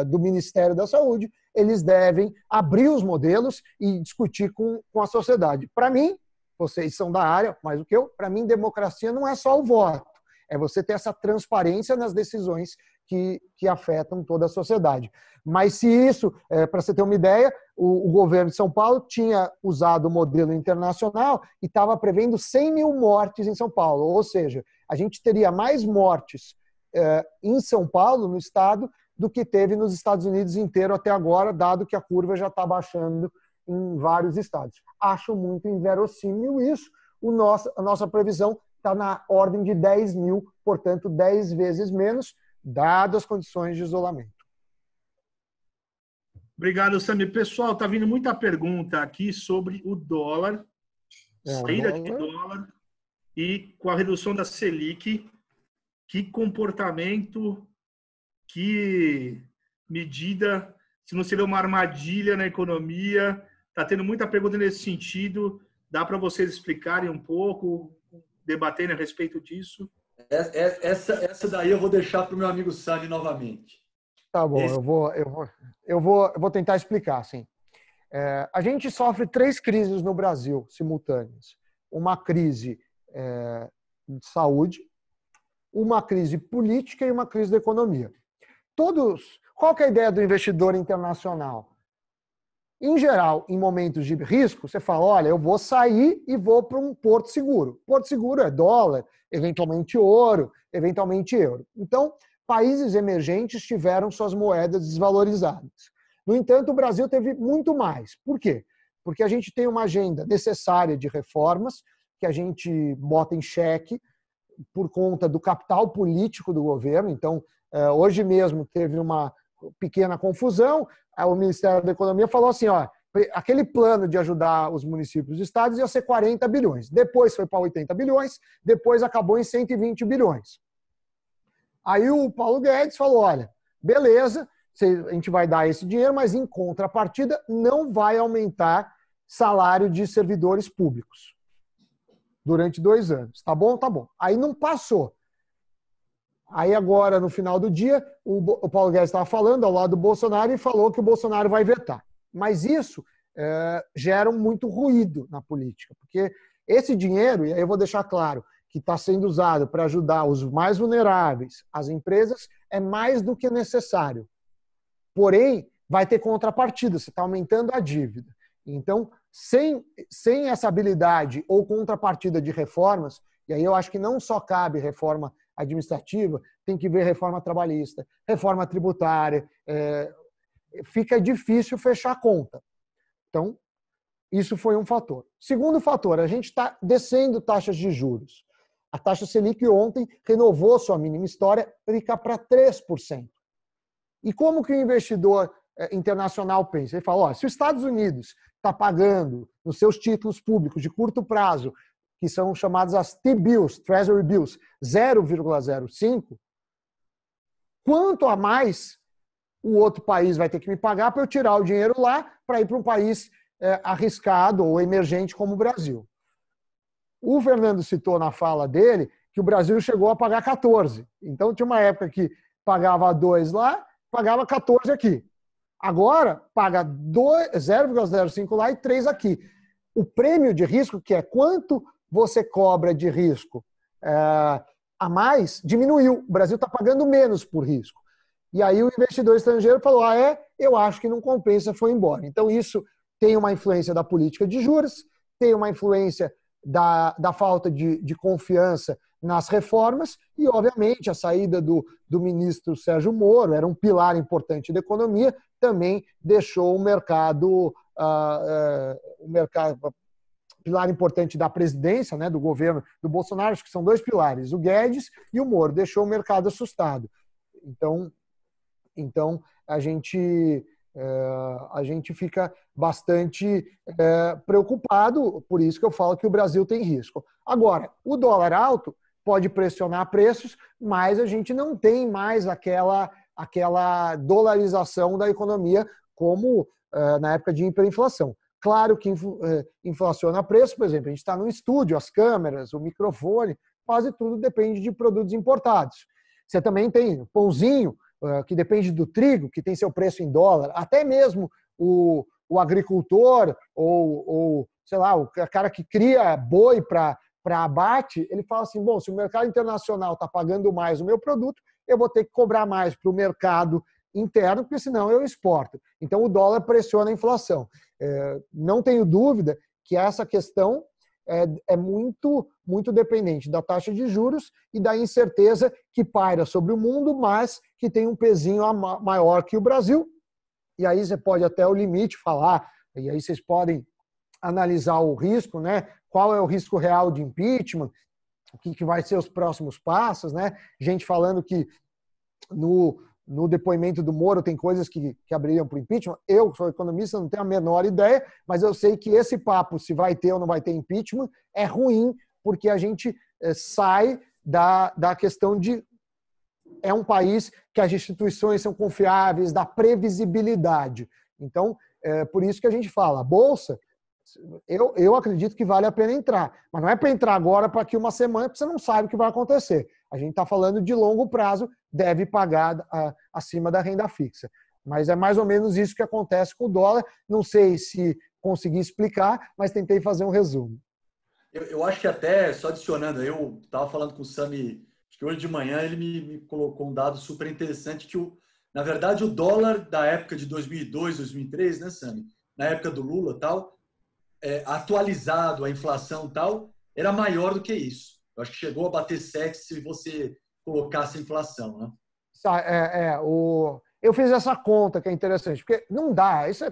Speaker 4: do Ministério da Saúde, eles devem abrir os modelos e discutir com a sociedade. Para mim, vocês são da área, mais do que eu, para mim, democracia não é só o voto, é você ter essa transparência nas decisões que afetam toda a sociedade. Mas se isso, para você ter uma ideia, o governo de São Paulo tinha usado o modelo internacional e estava prevendo 100 mil mortes em São Paulo. Ou seja, a gente teria mais mortes em São Paulo, no estado, do que teve nos Estados Unidos inteiro até agora, dado que a curva já está baixando em vários estados. Acho muito inverossímil isso. A nossa previsão está na ordem de 10 mil, portanto, 10 vezes menos, dadas as condições de isolamento.
Speaker 1: Obrigado, Samir. Pessoal, está vindo muita pergunta aqui sobre o dólar, saída de dólar e com a redução da Selic, que comportamento, que medida, se não seria uma armadilha na economia. Está tendo muita pergunta nesse sentido. Dá para vocês explicarem um pouco, debaterem a respeito disso?
Speaker 3: Essa daí eu vou deixar para o meu amigo Sami novamente.
Speaker 4: Tá bom, eu vou tentar explicar, sim. A gente sofre 3 crises no Brasil simultâneas. Uma crise de saúde, uma crise política e uma crise da economia. Qual que é a ideia do investidor internacional? Em geral, em momentos de risco, você fala, olha, eu vou sair e vou para um porto seguro. Porto seguro é dólar, eventualmente ouro, eventualmente euro. Então, países emergentes tiveram suas moedas desvalorizadas. No entanto, o Brasil teve muito mais. Por quê? Porque a gente tem uma agenda necessária de reformas, que a gente bota em xeque por conta do capital político do governo. Então, hoje mesmo teve uma pequena confusão, o Ministério da Economia falou assim, aquele plano de ajudar os municípios e estados ia ser 40 bilhões. Depois foi para 80 bilhões, depois acabou em 120 bilhões. Aí o Paulo Guedes falou, olha, beleza, a gente vai dar esse dinheiro, mas em contrapartida não vai aumentar salário de servidores públicos durante 2 anos. Tá bom? Tá bom. Aí não passou. Aí agora, no final do dia, o Paulo Guedes estava falando ao lado do Bolsonaro e falou que o Bolsonaro vai vetar. Mas isso gera muito ruído na política, porque esse dinheiro, e aí eu vou deixar claro, que está sendo usado para ajudar os mais vulneráveis, as empresas, é mais do que necessário. Porém, vai ter contrapartida, você está aumentando a dívida. Então, sem essa habilidade ou contrapartida de reformas, e aí eu acho que não só cabe reforma administrativa, tem que ver reforma trabalhista, reforma tributária, fica difícil fechar a conta. Então, isso foi um fator. Segundo fator, a gente está descendo taxas de juros. A taxa Selic ontem renovou sua mínima histórica para 3%. E como que o investidor internacional pensa? Ele fala, se os Estados Unidos está pagando nos seus títulos públicos de curto prazo, que são chamados as T-bills, Treasury bills, 0,05, quanto a mais o outro país vai ter que me pagar para eu tirar o dinheiro lá para ir para um país arriscado ou emergente como o Brasil? O Fernando citou na fala dele que o Brasil chegou a pagar 14. Então, tinha uma época que pagava 2 lá, pagava 14 aqui. Agora, paga 0,05 lá e 3 aqui. O prêmio de risco, que é quanto você cobra de risco a mais, diminuiu. O Brasil está pagando menos por risco. E aí o investidor estrangeiro falou, eu acho que não compensa, foi embora. Então, isso tem uma influência da política de juros, tem uma influência da falta de confiança nas reformas e, obviamente, a saída do ministro Sérgio Moro, era um pilar importante da economia, também deixou o mercado pilar importante da presidência, né, do governo do Bolsonaro, acho que são 2 pilares, o Guedes e o Moro, deixou o mercado assustado. Então a gente fica bastante preocupado, por isso que eu falo que o Brasil tem risco. Agora, o dólar alto pode pressionar preços, mas a gente não tem mais aquela dolarização da economia como na época de hiperinflação. Claro que inflaciona preço, por exemplo, a gente está no estúdio, as câmeras, o microfone, quase tudo depende de produtos importados. Você também tem pãozinho, que depende do trigo, que tem seu preço em dólar, até mesmo o agricultor ou sei lá, o cara que cria boi para abate, ele fala assim, bom, se o mercado internacional está pagando mais o meu produto, eu vou ter que cobrar mais para o mercado interno, porque senão eu exporto. Então o dólar pressiona a inflação. Não tenho dúvida que essa questão é muito, muito dependente da taxa de juros e da incerteza que paira sobre o mundo, mas que tem um pezinho maior que o Brasil. E aí você pode até o limite falar, e aí vocês podem analisar o risco, né? Qual é o risco real de impeachment, o que vai ser os próximos passos, né? Gente falando que no depoimento do Moro tem coisas que abririam para o impeachment. Eu sou economista, não tenho a menor ideia, mas eu sei que esse papo, se vai ter ou não vai ter impeachment, é ruim, porque a gente sai da questão de... É um país que as instituições são confiáveis, da previsibilidade. Então, por isso que a gente fala, a Bolsa, eu acredito que vale a pena entrar. Mas não é para entrar agora, para aqui uma semana, porque você não sabe o que vai acontecer. A gente está falando de longo prazo, deve pagar acima da renda fixa. Mas é mais ou menos isso que acontece com o dólar. Não sei se consegui explicar, mas tentei fazer um resumo.
Speaker 3: Eu acho que até, só adicionando, eu estava falando com o Sami, acho que hoje de manhã ele me colocou um dado super interessante, que na verdade o dólar da época de 2002, 2003, né, Sami? Na época do Lula tal, atualizado, a inflação tal, era maior do que isso. Eu acho que chegou a bater 7 se você colocasse a inflação, né?
Speaker 4: Eu fiz essa conta que é interessante, porque não dá, isso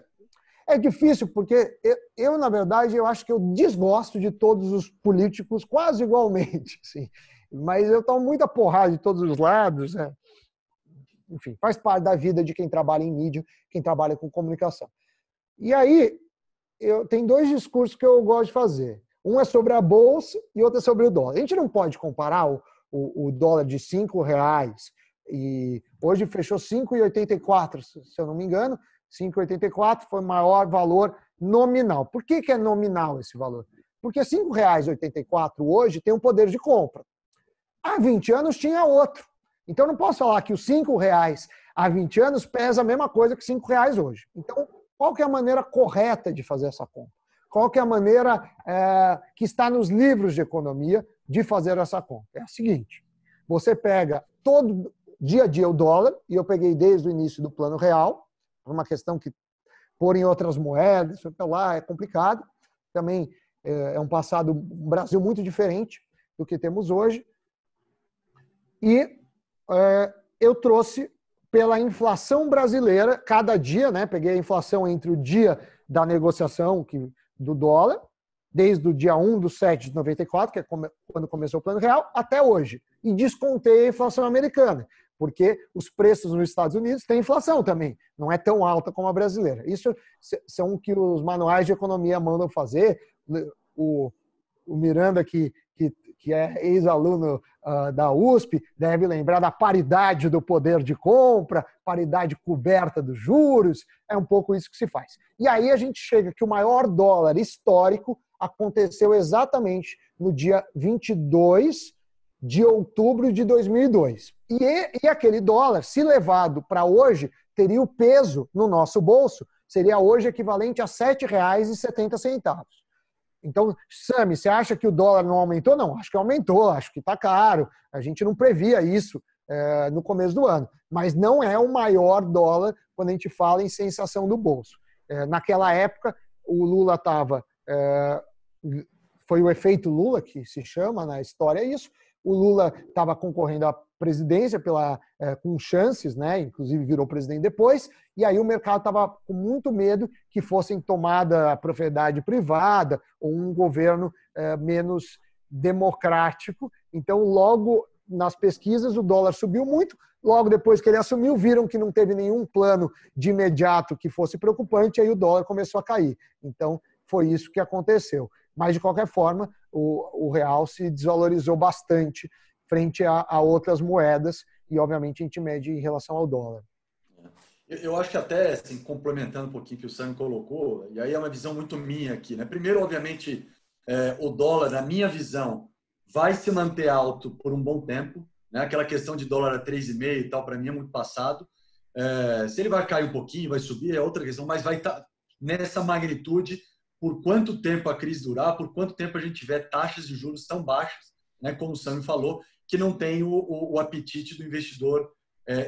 Speaker 4: é difícil, porque eu, na verdade, eu acho que eu desgosto de todos os políticos quase igualmente, assim. Mas eu tomo muita porrada de todos os lados, né? Enfim, faz parte da vida de quem trabalha em mídia, quem trabalha com comunicação. E aí, tem 2 discursos que eu gosto de fazer. Um é sobre a Bolsa e outro é sobre o dólar. A gente não pode comparar o dólar de R$5 e hoje fechou 5,84, se eu não me engano. 5,84 foi o maior valor nominal. Por que é nominal esse valor? Porque R$5,84 hoje tem um poder de compra. Há 20 anos tinha outro. Então não posso falar que os R$5 há 20 anos pesa a mesma coisa que R$5 hoje. Então, qual que é a maneira correta de fazer essa conta? Qual que é a maneira que está nos livros de economia de fazer essa conta? É a seguinte, você pega todo dia a dia o dólar, e eu peguei desde o início do Plano Real, uma questão que pôr em outras moedas, lá é complicado. Também é um passado, um Brasil muito diferente do que temos hoje. E eu trouxe pela inflação brasileira, cada dia, né? Peguei a inflação entre o dia da negociação do dólar, desde o dia 1/7 de 94, que é quando começou o Plano Real, até hoje. E descontei a inflação americana, porque os preços nos Estados Unidos têm inflação também, não é tão alta como a brasileira. Isso são o que os manuais de economia mandam fazer. O Miranda, que é ex-aluno da USP, deve lembrar da paridade do poder de compra, paridade coberta dos juros, é um pouco isso que se faz. E aí a gente chega que o maior dólar histórico aconteceu exatamente no dia 22 de outubro de 2002. E aquele dólar, se levado para hoje, teria o peso no nosso bolso, seria hoje equivalente a R$ 7,70. Então, Sami, você acha que o dólar não aumentou? Não, acho que aumentou, acho que está caro. A gente não previa isso no começo do ano. Mas não é o maior dólar quando a gente fala em sensação do bolso. Naquela época, o Lula estava... foi o efeito Lula, que se chama na história isso. O Lula estava concorrendo à presidência com chances, né? Inclusive virou presidente depois, e aí o mercado estava com muito medo que fossem tomada a propriedade privada ou um governo menos democrático. Então, logo nas pesquisas, o dólar subiu muito. Logo depois que ele assumiu, viram que não teve nenhum plano de imediato que fosse preocupante, aí o dólar começou a cair. Então, foi isso que aconteceu. Mas, de qualquer forma, o real se desvalorizou bastante frente a outras moedas e, obviamente, a gente mede em relação ao dólar.
Speaker 3: Eu acho que até, assim, complementando um pouquinho o que o Sami colocou, e aí é uma visão muito minha aqui, né? Primeiro, obviamente, o dólar, na minha visão, vai se manter alto por um bom tempo, né? Aquela questão de dólar a 3,5 e tal, para mim é muito passado. Se ele vai cair um pouquinho, vai subir, é outra questão, mas vai estar nessa magnitude por quanto tempo a crise durar, por quanto tempo a gente tiver taxas de juros tão baixas, né? Como o Sami falou, que não tem o apetite do investidor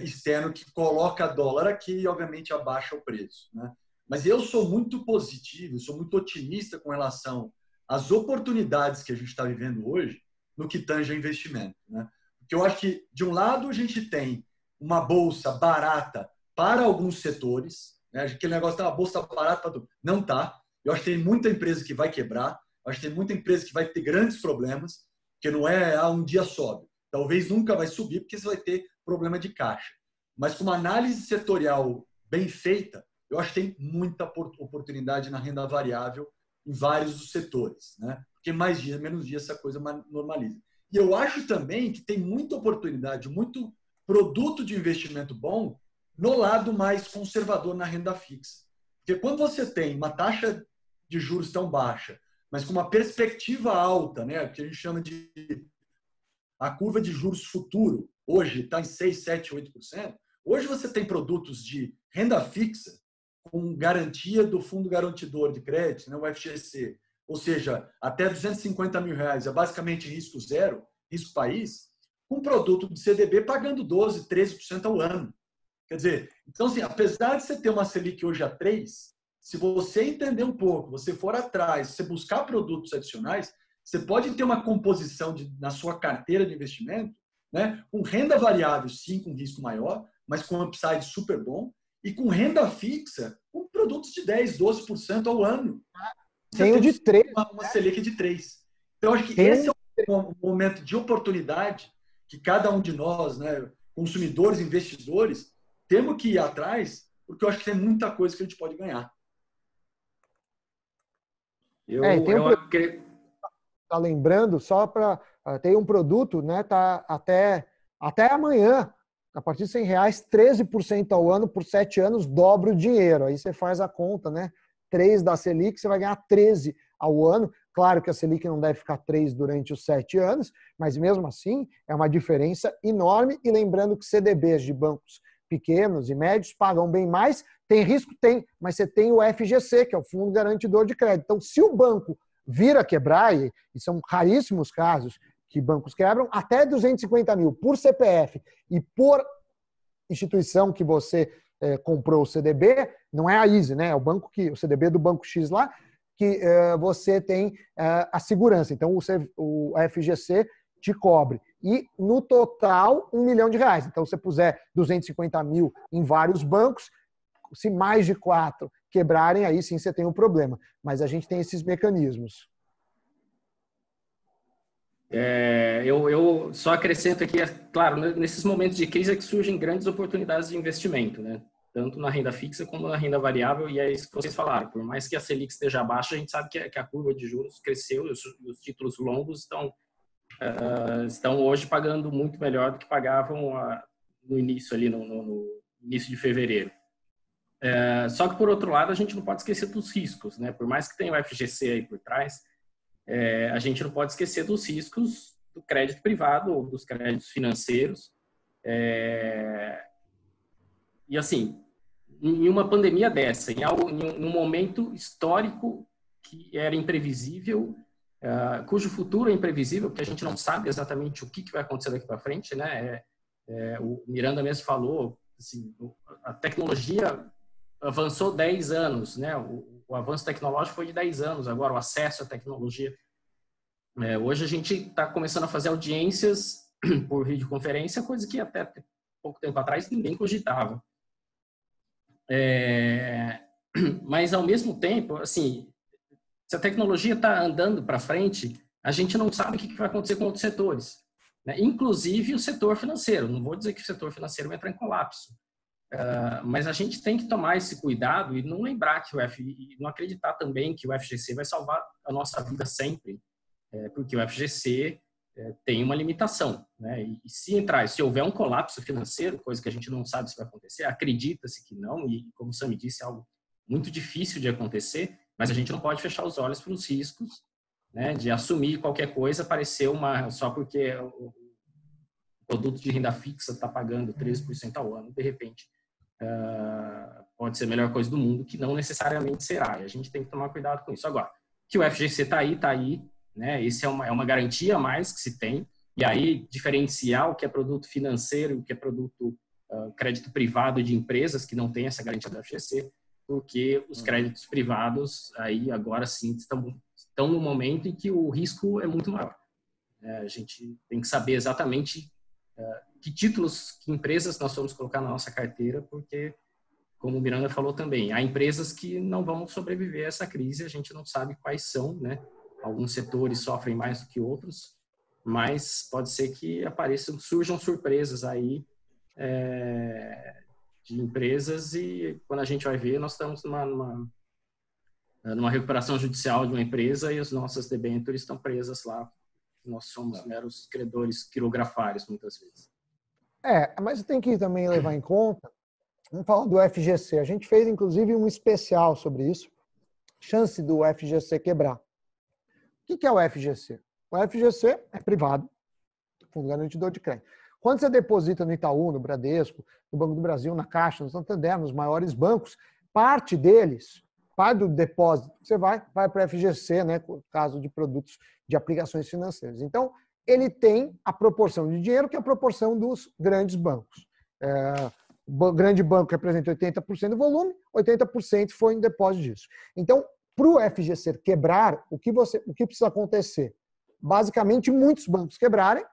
Speaker 3: externo que coloca dólar aqui e, obviamente, abaixa o preço, né? Mas eu sou muito positivo, sou muito otimista com relação às oportunidades que a gente está vivendo hoje no que tange a investimento, né? Porque eu acho que, de um lado, a gente tem uma bolsa barata para alguns setores, né? Aquele negócio da bolsa barata para tudo. Não está. Eu acho que tem muita empresa que vai quebrar, eu acho que tem muita empresa que vai ter grandes problemas, que não é um dia sobe. Talvez nunca vai subir, porque você vai ter problema de caixa. Mas com uma análise setorial bem feita, eu acho que tem muita oportunidade na renda variável em vários dos setores, né? Porque mais dia, menos dia, essa coisa normaliza. E eu acho também que tem muita oportunidade, muito produto de investimento bom no lado mais conservador na renda fixa. Porque quando você tem uma taxa de juros tão baixa, mas com uma perspectiva alta, né, que a gente chama de a curva de juros futuro, hoje está em 6, 7, 8%. Hoje você tem produtos de renda fixa com garantia do Fundo Garantidor de Crédito, né, o FGC, ou seja, até R$250 mil, é basicamente risco zero, risco país, com produto de CDB pagando 12%, 13% ao ano. Quer dizer, então, assim, apesar de você ter uma Selic hoje a 3%, se você entender um pouco, você for atrás, você buscar produtos adicionais, você pode ter uma composição na sua carteira de investimento, né, com renda variável, sim, com risco maior, mas com upside super bom, e com renda fixa, com produtos de 10%, 12% ao ano.
Speaker 4: Tem o de 3%.
Speaker 3: Uma Selic de 3%. Então, acho que esse é um momento de oportunidade que cada um de nós, né, consumidores, investidores, temos que ir atrás, porque eu acho que tem muita coisa que a gente pode ganhar.
Speaker 4: Tá lembrando, só para tem um produto, né? Tá até amanhã, a partir de R$100, 13% ao ano por 7 anos, dobra o dinheiro. Aí você faz a conta, né? 3 da Selic, você vai ganhar 13 ao ano. Claro que a Selic não deve ficar 3 durante os 7 anos, mas mesmo assim é uma diferença enorme. E lembrando que CDBs de bancos pequenos e médios pagam bem mais. Tem risco? Tem, mas você tem o FGC, que é o Fundo Garantidor de Crédito. Então, se o banco vir a quebrar, e são raríssimos casos que bancos quebram, até 250 mil por CPF e por instituição que você comprou o CDB, não é a Easy, né? É o CDB do Banco X lá, que você tem a segurança. Então, o FGC te cobre. E, no total, R$1 milhão. Então, se você puser 250 mil em vários bancos, se mais de 4 quebrarem, aí sim você tem um problema. Mas a gente tem esses mecanismos.
Speaker 2: Eu só acrescento aqui, claro, nesses momentos de crise é que surgem grandes oportunidades de investimento, né? Tanto na renda fixa como na renda variável, e é isso que vocês falaram. Por mais que a Selic esteja baixa, a gente sabe que a curva de juros cresceu, e os títulos longos estão hoje pagando muito melhor do que pagavam no início, ali no início de fevereiro. Só que, por outro lado, a gente não pode esquecer dos riscos, né? Por mais que tenha o FGC aí por trás, a gente não pode esquecer dos riscos do crédito privado ou dos créditos financeiros. E, assim, em uma pandemia dessa, em um momento histórico que era imprevisível, cujo futuro é imprevisível, porque a gente não sabe exatamente o que vai acontecer daqui para frente, né? O Miranda mesmo falou, assim, a tecnologia avançou 10 anos, né? O avanço tecnológico foi de 10 anos, agora o acesso à tecnologia. Hoje a gente está começando a fazer audiências por videoconferência, coisa que até pouco tempo atrás ninguém cogitava. Mas, ao mesmo tempo, assim, se a tecnologia está andando para frente, a gente não sabe o que vai acontecer com outros setores, né? Inclusive o setor financeiro. Não vou dizer que o setor financeiro vai entrar em colapso, mas a gente tem que tomar esse cuidado e não lembrar que não acreditar também que o FGC vai salvar a nossa vida sempre, porque o FGC tem uma limitação, né? E se houver um colapso financeiro, coisa que a gente não sabe se vai acontecer, acredita-se que não, e como o Sami disse, é algo muito difícil de acontecer, mas a gente não pode fechar os olhos para os riscos, né, de assumir qualquer coisa, parecer só porque o produto de renda fixa está pagando 13% ao ano, de repente, pode ser a melhor coisa do mundo, que não necessariamente será, e a gente tem que tomar cuidado com isso. Agora, que o FGC está aí, né, esse é uma garantia a mais que se tem, e aí diferenciar o que é produto financeiro e o que é produto crédito privado de empresas que não tem essa garantia do FGC, porque os créditos privados aí agora sim estão no momento em que o risco é muito maior. A gente tem que saber exatamente que títulos, que empresas nós vamos colocar na nossa carteira, porque, como o Miranda falou também, há empresas que não vão sobreviver a essa crise, a gente não sabe quais são, né? Alguns setores sofrem mais do que outros, mas pode ser que surjam surpresas aí de empresas, e quando a gente vai ver, nós estamos numa recuperação judicial de uma empresa e as nossas debêntures estão presas lá. Nós somos meros credores quirografários, muitas vezes.
Speaker 4: Mas tem que também levar em conta, vamos falar do FGC. A gente fez, inclusive, um especial sobre isso, chance do FGC quebrar. O que é o FGC? O FGC é privado, Fundo Garantidor de Crédito. Quando você deposita no Itaú, no Bradesco, no Banco do Brasil, na Caixa, no Santander, nos maiores bancos, parte do depósito, você vai para o FGC, né, no caso de produtos de aplicações financeiras. Então, ele tem a proporção de dinheiro que é a proporção dos grandes bancos. O grande banco representa 80% do volume, 80% foi em depósito disso. Então, para o FGC quebrar, o que precisa acontecer? Basicamente, muitos bancos quebrarem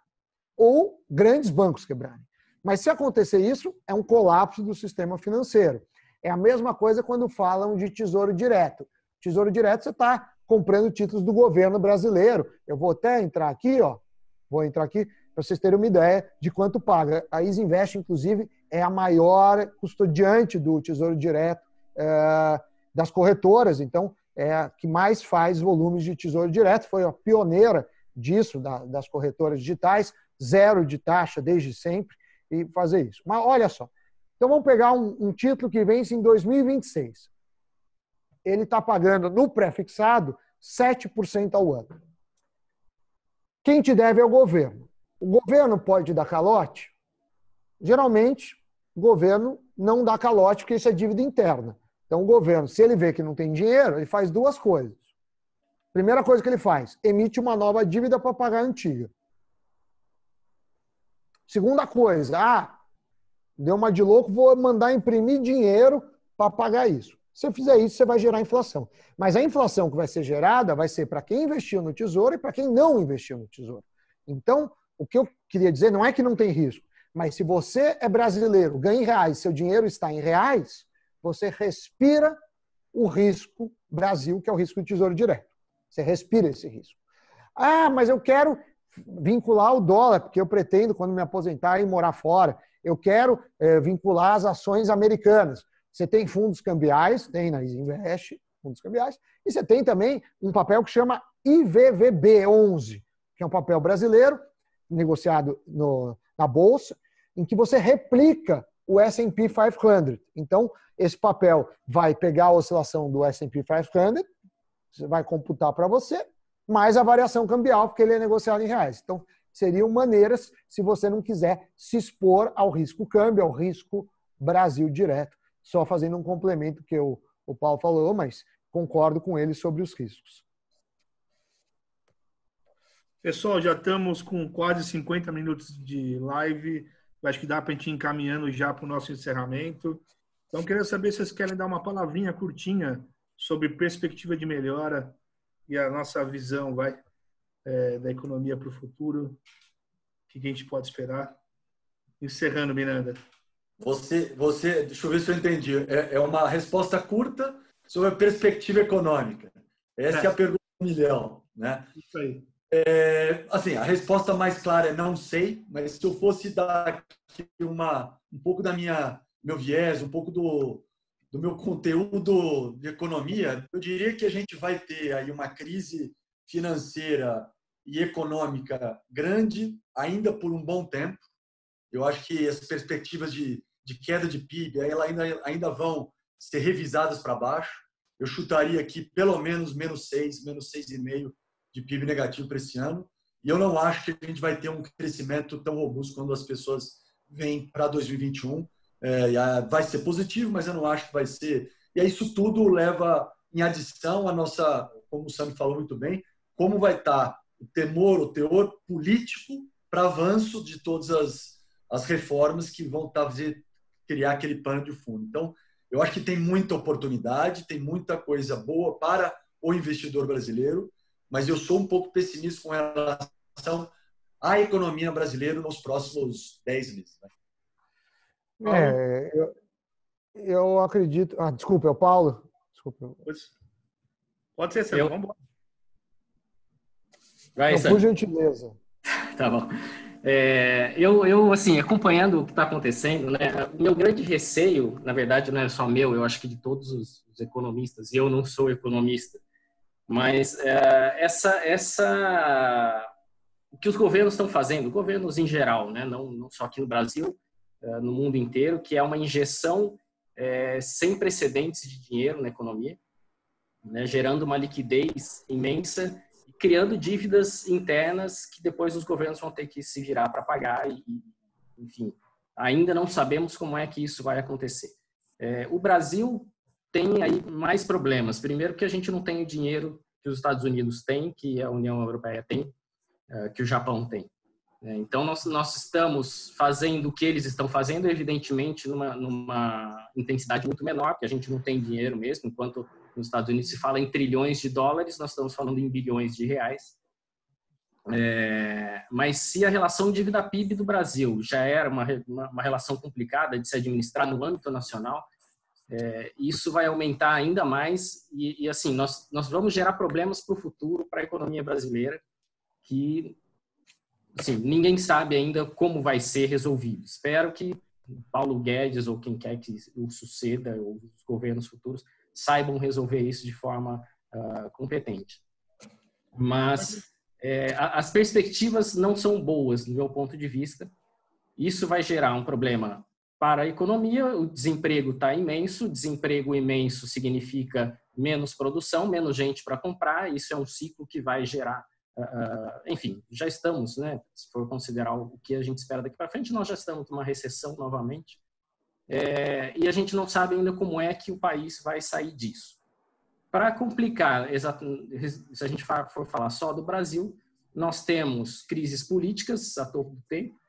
Speaker 4: ou grandes bancos quebrarem. Mas se acontecer isso, é um colapso do sistema financeiro. É a mesma coisa quando falam de tesouro direto. Tesouro direto, você está comprando títulos do governo brasileiro. Eu vou até entrar aqui, para vocês terem uma ideia de quanto paga. A Easy Invest, inclusive, é a maior custodiante do tesouro direto das corretoras. Então, é a que mais faz volumes de tesouro direto. Foi a pioneira disso, das corretoras digitais, 0 de taxa desde sempre, e fazer isso. Mas olha só, então vamos pegar um título que vence em 2026. Ele está pagando no pré-fixado 7% ao ano. Quem te deve é o governo. O governo pode dar calote? Geralmente, o governo não dá calote, porque isso é dívida interna. Então, o governo, se ele vê que não tem dinheiro, ele faz duas coisas. Primeira coisa que ele faz, emite uma nova dívida para pagar a antiga. Segunda coisa, Deu uma de louco, vou mandar imprimir dinheiro para pagar isso. Se você fizer isso, você vai gerar inflação. Mas a inflação que vai ser gerada vai ser para quem investiu no Tesouro e para quem não investiu no Tesouro. Então, o que eu queria dizer não é que não tem risco, mas se você é brasileiro, ganha em reais, seu dinheiro está em reais, você respira o risco Brasil, que é o risco do Tesouro Direto. Você respira esse risco. Ah, mas eu quero vincular o dólar, porque eu pretendo, quando me aposentar, ir morar fora. Eu quero vincular as ações americanas. Você tem fundos cambiais, tem na Isinvest, fundos cambiais, e você tem também um papel que chama IVVB11, que é um papel brasileiro, negociado na Bolsa, em que você replica o S&P 500. Então, esse papel vai pegar a oscilação do S&P 500, você vai computar para você, mais a variação cambial, porque ele é negociado em reais. Então, seriam maneiras, se você não quiser se expor ao risco câmbio, ao risco Brasil direto. Só fazendo um complemento que o Paulo falou, mas concordo com ele sobre os riscos.
Speaker 1: Pessoal, já estamos com quase 50 minutos de live. Acho que dá para a gente ir encaminhando já para o nosso encerramento. Então, queria saber se vocês querem dar uma palavrinha curtinha sobre perspectiva de melhora e a nossa visão da economia para o futuro. O que a gente pode esperar? Encerrando, Miranda.
Speaker 3: Deixa eu ver se eu entendi. É uma resposta curta sobre a perspectiva econômica. Essa é a pergunta do milhão, né?
Speaker 1: Isso aí.
Speaker 3: Assim, a resposta mais clara é não sei, mas se eu fosse dar aqui um pouco da meu viés, um pouco do meu conteúdo de economia, eu diria que a gente vai ter aí uma crise financeira e econômica grande ainda por um bom tempo. Eu acho que as perspectivas de queda de PIB ainda vão ser revisadas para baixo. Eu chutaria aqui pelo menos -6, -6,5 de PIB negativo para esse ano. E eu não acho que a gente vai ter um crescimento tão robusto quando as pessoas vêm para 2021. Vai ser positivo, mas eu não acho que vai ser. E aí isso tudo leva em adição a nossa, como o Sami falou muito bem, como vai estar o teor político para avanço de todas as reformas que vão criar aquele pano de fundo. Então, eu acho que tem muita oportunidade, tem muita coisa boa para o investidor brasileiro, mas eu sou um pouco pessimista com relação à economia brasileira nos próximos 10 meses.
Speaker 4: Né? Eu acredito... desculpa, é o Paulo? Desculpa.
Speaker 1: Pode ser, Sérgio. Vamos embora.
Speaker 4: Por gentileza.
Speaker 2: Tá bom. Eu assim, acompanhando o que está acontecendo, né, o meu grande receio, na verdade, não é só meu, eu acho que de todos os economistas, e eu não sou economista, mas o que os governos estão fazendo, governos em geral, né, não só aqui no Brasil, no mundo inteiro, que é uma injeção sem precedentes de dinheiro na economia, né, gerando uma liquidez imensa, criando dívidas internas que depois os governos vão ter que se virar para pagar e, enfim, ainda não sabemos como é que isso vai acontecer. O Brasil tem aí mais problemas. Primeiro que a gente não tem o dinheiro que os Estados Unidos têm, que a União Europeia tem, que o Japão tem. Então, nós estamos fazendo o que eles estão fazendo, evidentemente, numa intensidade muito menor, porque a gente não tem dinheiro mesmo, enquanto nos Estados Unidos se fala em trilhões de dólares, nós estamos falando em bilhões de reais. Mas se a relação dívida-PIB do Brasil já era uma relação complicada de se administrar no âmbito nacional, isso vai aumentar ainda mais e assim, nós vamos gerar problemas para o futuro, para a economia brasileira, que assim, ninguém sabe ainda como vai ser resolvido. Espero que Paulo Guedes ou quem quer que o suceda, ou os governos futuros, saibam resolver isso de forma competente. Mas as perspectivas não são boas, do meu ponto de vista. Isso vai gerar um problema para a economia, o desemprego está imenso, desemprego imenso significa menos produção, menos gente para comprar, isso é um ciclo que vai gerar, enfim, já estamos, né, se for considerar o que a gente espera daqui para frente, nós já estamos numa recessão novamente, e a gente não sabe ainda como é que o país vai sair disso. Para complicar, se a gente for falar só do Brasil, nós temos crises políticas a todo tempo,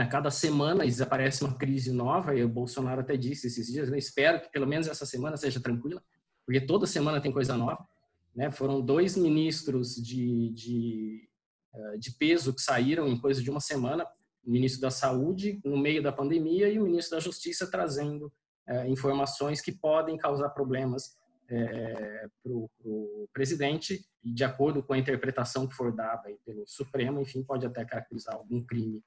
Speaker 2: Cada semana aparece uma crise nova, e o Bolsonaro até disse esses dias, né? Espero que pelo menos essa semana seja tranquila, porque toda semana tem coisa nova. Né? Foram 2 ministros de peso que saíram em coisa de uma semana, o ministro da Saúde no meio da pandemia e o ministro da Justiça trazendo informações que podem causar problemas para o presidente, e de acordo com a interpretação que for dada aí pelo Supremo, enfim, pode até caracterizar algum crime,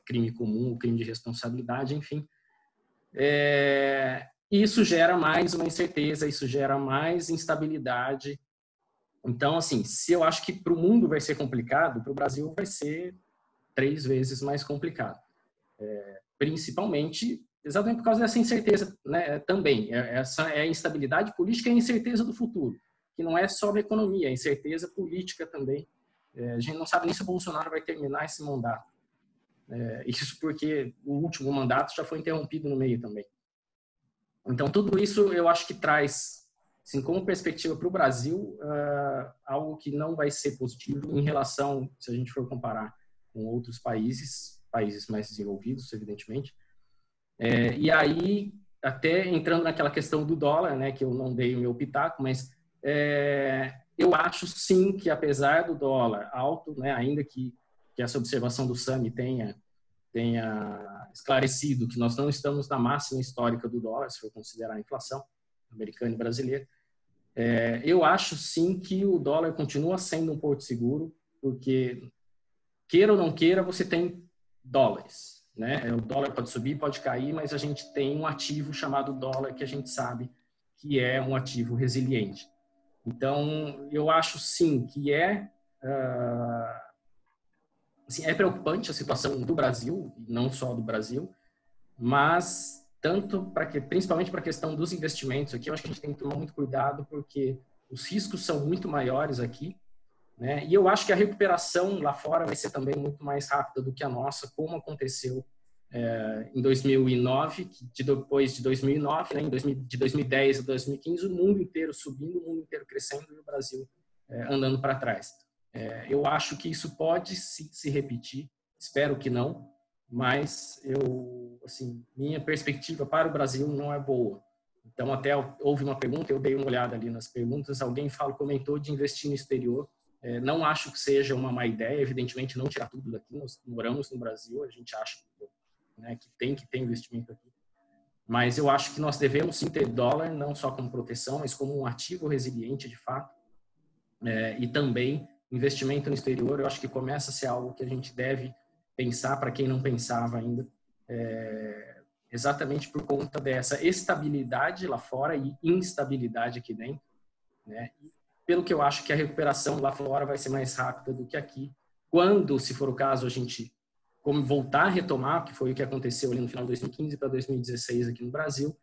Speaker 2: crime comum, crime de responsabilidade, enfim. Isso gera mais uma incerteza, isso gera mais instabilidade. Então, assim, se eu acho que para o mundo vai ser complicado, para o Brasil vai ser 3 vezes mais complicado. Principalmente, exatamente por causa dessa incerteza, né, também. Essa é a instabilidade política e a incerteza do futuro, que não é só da economia, é a incerteza política também. A gente não sabe nem se o Bolsonaro vai terminar esse mandato. Isso porque o último mandato já foi interrompido no meio também. Então, tudo isso eu acho que traz, assim, como perspectiva para o Brasil, algo que não vai ser positivo em relação, se a gente for comparar com outros países mais desenvolvidos, evidentemente. E aí, até entrando naquela questão do dólar, né, que eu não dei o meu pitaco, mas eu acho sim que apesar do dólar alto, né, ainda que essa observação do Sami tenha esclarecido que nós não estamos na máxima histórica do dólar, se for considerar a inflação americana e brasileira, eu acho sim que o dólar continua sendo um porto seguro, porque queira ou não queira, você tem dólares, né? O dólar pode subir, pode cair, mas a gente tem um ativo chamado dólar que a gente sabe que é um ativo resiliente. Então, eu acho sim que assim, é preocupante a situação do Brasil, não só do Brasil, mas principalmente para a questão dos investimentos aqui, eu acho que a gente tem que tomar muito cuidado, porque os riscos são muito maiores aqui, né? E eu acho que a recuperação lá fora vai ser também muito mais rápida do que a nossa, como aconteceu em 2009, depois de 2009, né, de 2010 a 2015, o mundo inteiro subindo, o mundo inteiro crescendo e o Brasil andando para trás. Eu acho que isso pode se repetir, espero que não, mas assim, minha perspectiva para o Brasil não é boa. Então, até houve uma pergunta, eu dei uma olhada ali nas perguntas, alguém comentou de investir no exterior. Não acho que seja uma má ideia, evidentemente não tirar tudo daqui, nós moramos no Brasil, a gente acha né, que tem que ter investimento aqui. Mas eu acho que nós devemos sim ter dólar, não só como proteção, mas como um ativo resiliente de fato. E também investimento no exterior, eu acho que começa a ser algo que a gente deve pensar para quem não pensava ainda, exatamente por conta dessa estabilidade lá fora e instabilidade aqui dentro, né? Pelo que eu acho que a recuperação lá fora vai ser mais rápida do que aqui. Quando, se for o caso, a gente voltar a retomar, que foi o que aconteceu ali no final de 2015 para 2016 aqui no Brasil,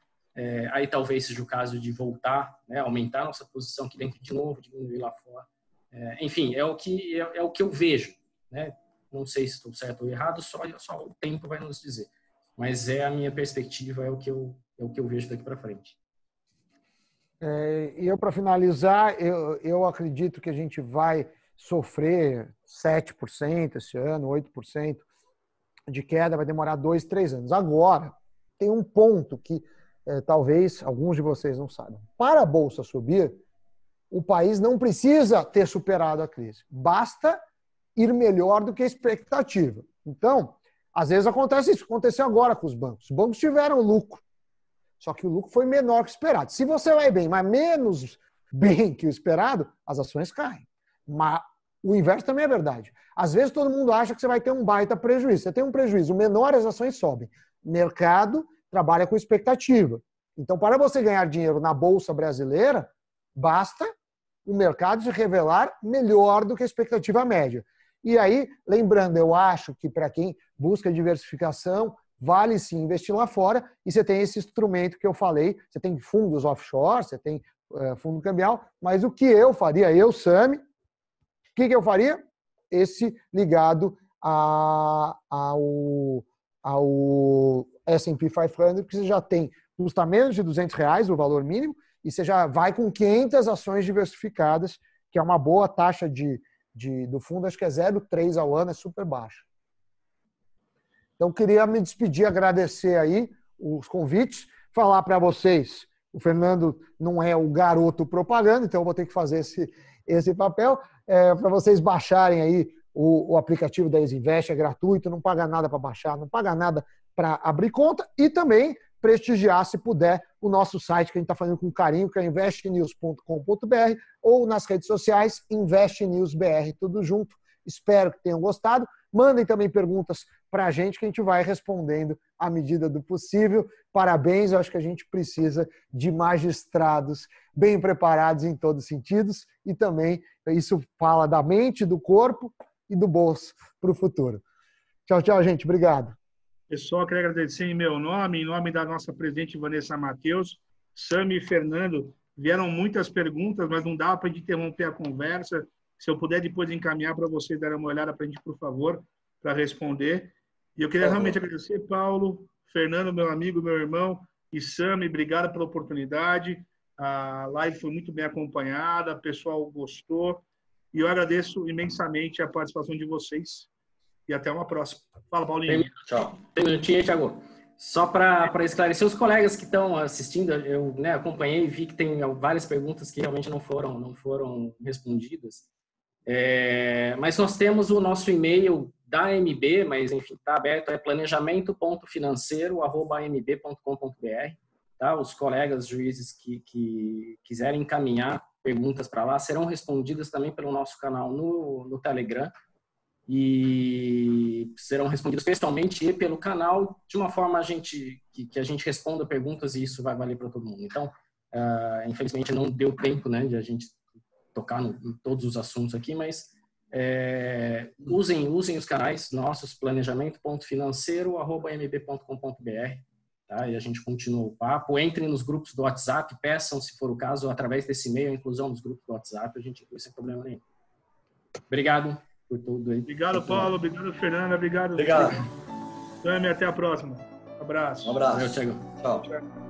Speaker 2: aí talvez seja o caso de voltar, né, aumentar nossa posição aqui dentro de novo, diminuir lá fora. Enfim, é o que eu vejo, né? Não sei se estou certo ou errado, só o tempo vai nos dizer. Mas a minha perspectiva, é o que eu vejo daqui para frente.
Speaker 4: E eu, para finalizar, eu acredito que a gente vai sofrer 7% esse ano, 8% de queda, vai demorar 2, 3 anos. Agora, tem um ponto que talvez alguns de vocês não saibam. Para a Bolsa subir, o país não precisa ter superado a crise. Basta ir melhor do que a expectativa. Então, às vezes acontece isso. Aconteceu agora com os bancos. Os bancos tiveram lucro. Só que o lucro foi menor que o esperado. Se você vai bem, mas menos bem que o esperado, as ações caem. Mas o inverso também é verdade. Às vezes todo mundo acha que você vai ter um baita prejuízo. Você tem um prejuízo menor, as ações sobem. O mercado trabalha com expectativa. Então, para você ganhar dinheiro na Bolsa brasileira, basta o mercado se revelar melhor do que a expectativa média. E aí, lembrando, eu acho que para quem busca diversificação, vale sim investir lá fora, e você tem esse instrumento que eu falei, você tem fundos offshore, você tem fundo cambial, mas o que eu faria, Sami, o que eu faria? Esse ligado ao S&P 500, que você já tem, custa menos de R$200 o valor mínimo, e você já vai com 500 ações diversificadas, que é uma boa taxa do fundo, acho que é 0,3 ao ano, é super baixa. Então, queria me despedir, agradecer aí os convites, falar para vocês, o Fernando não é o garoto propaganda, então eu vou ter que fazer esse papel, para vocês baixarem aí o aplicativo da Exinvest, é gratuito, não paga nada para baixar, não paga nada para abrir conta, e também prestigiar, se puder, o nosso site que a gente está fazendo com carinho, que é investnews.com.br, ou nas redes sociais, investnewsbr, tudo junto. Espero que tenham gostado. Mandem também perguntas para a gente, que a gente vai respondendo à medida do possível. Parabéns, eu acho que a gente precisa de magistrados bem preparados em todos os sentidos, e também isso fala da mente, do corpo e do bolso para o futuro. Tchau, tchau, gente. Obrigado.
Speaker 1: Pessoal, quero agradecer em meu nome, em nome da nossa presidente Vanessa Matheus, Sami e Fernando. Vieram muitas perguntas, mas não dá para a gente interromper a conversa. Se eu puder depois encaminhar para vocês, dar uma olhada para a gente, por favor, para responder. E eu queria realmente agradecer, Paulo, Fernando, meu amigo, meu irmão, e Sami, obrigado pela oportunidade. A live foi muito bem acompanhada, o pessoal gostou. E eu agradeço imensamente a participação de vocês. E até uma próxima. Fala, Paulinho.
Speaker 2: Tchau. Tem um minutinho aí, Thiago. Só para esclarecer os colegas que estão assistindo, eu acompanhei e vi que tem várias perguntas que realmente não foram respondidas. Mas nós temos o nosso e-mail da AMB, mas enfim, está aberto, é planejamento.financeiro@amb.com.br. Tá? Os colegas juízes que quiserem encaminhar perguntas para lá serão respondidas também pelo nosso canal no Telegram, e serão respondidas pessoalmente e pelo canal, de uma forma que a gente responda perguntas, e isso vai valer para todo mundo. Então, infelizmente não deu tempo, né, de a gente tocar em todos os assuntos aqui, mas usem os canais nossos, planejamento.financeiro@amb.com.br, tá? E a gente continua o papo. Entrem nos grupos do WhatsApp, peçam, se for o caso, através desse e-mail, a inclusão dos grupos do WhatsApp, a gente inclui sem problema nenhum. Obrigado por tudo aí.
Speaker 1: Obrigado, Paulo. Obrigado, Fernanda. Obrigado. Sami, até a próxima. Abraço.
Speaker 3: Um abraço.
Speaker 2: Valeu, Thiago.
Speaker 3: Tchau.
Speaker 1: Tchau.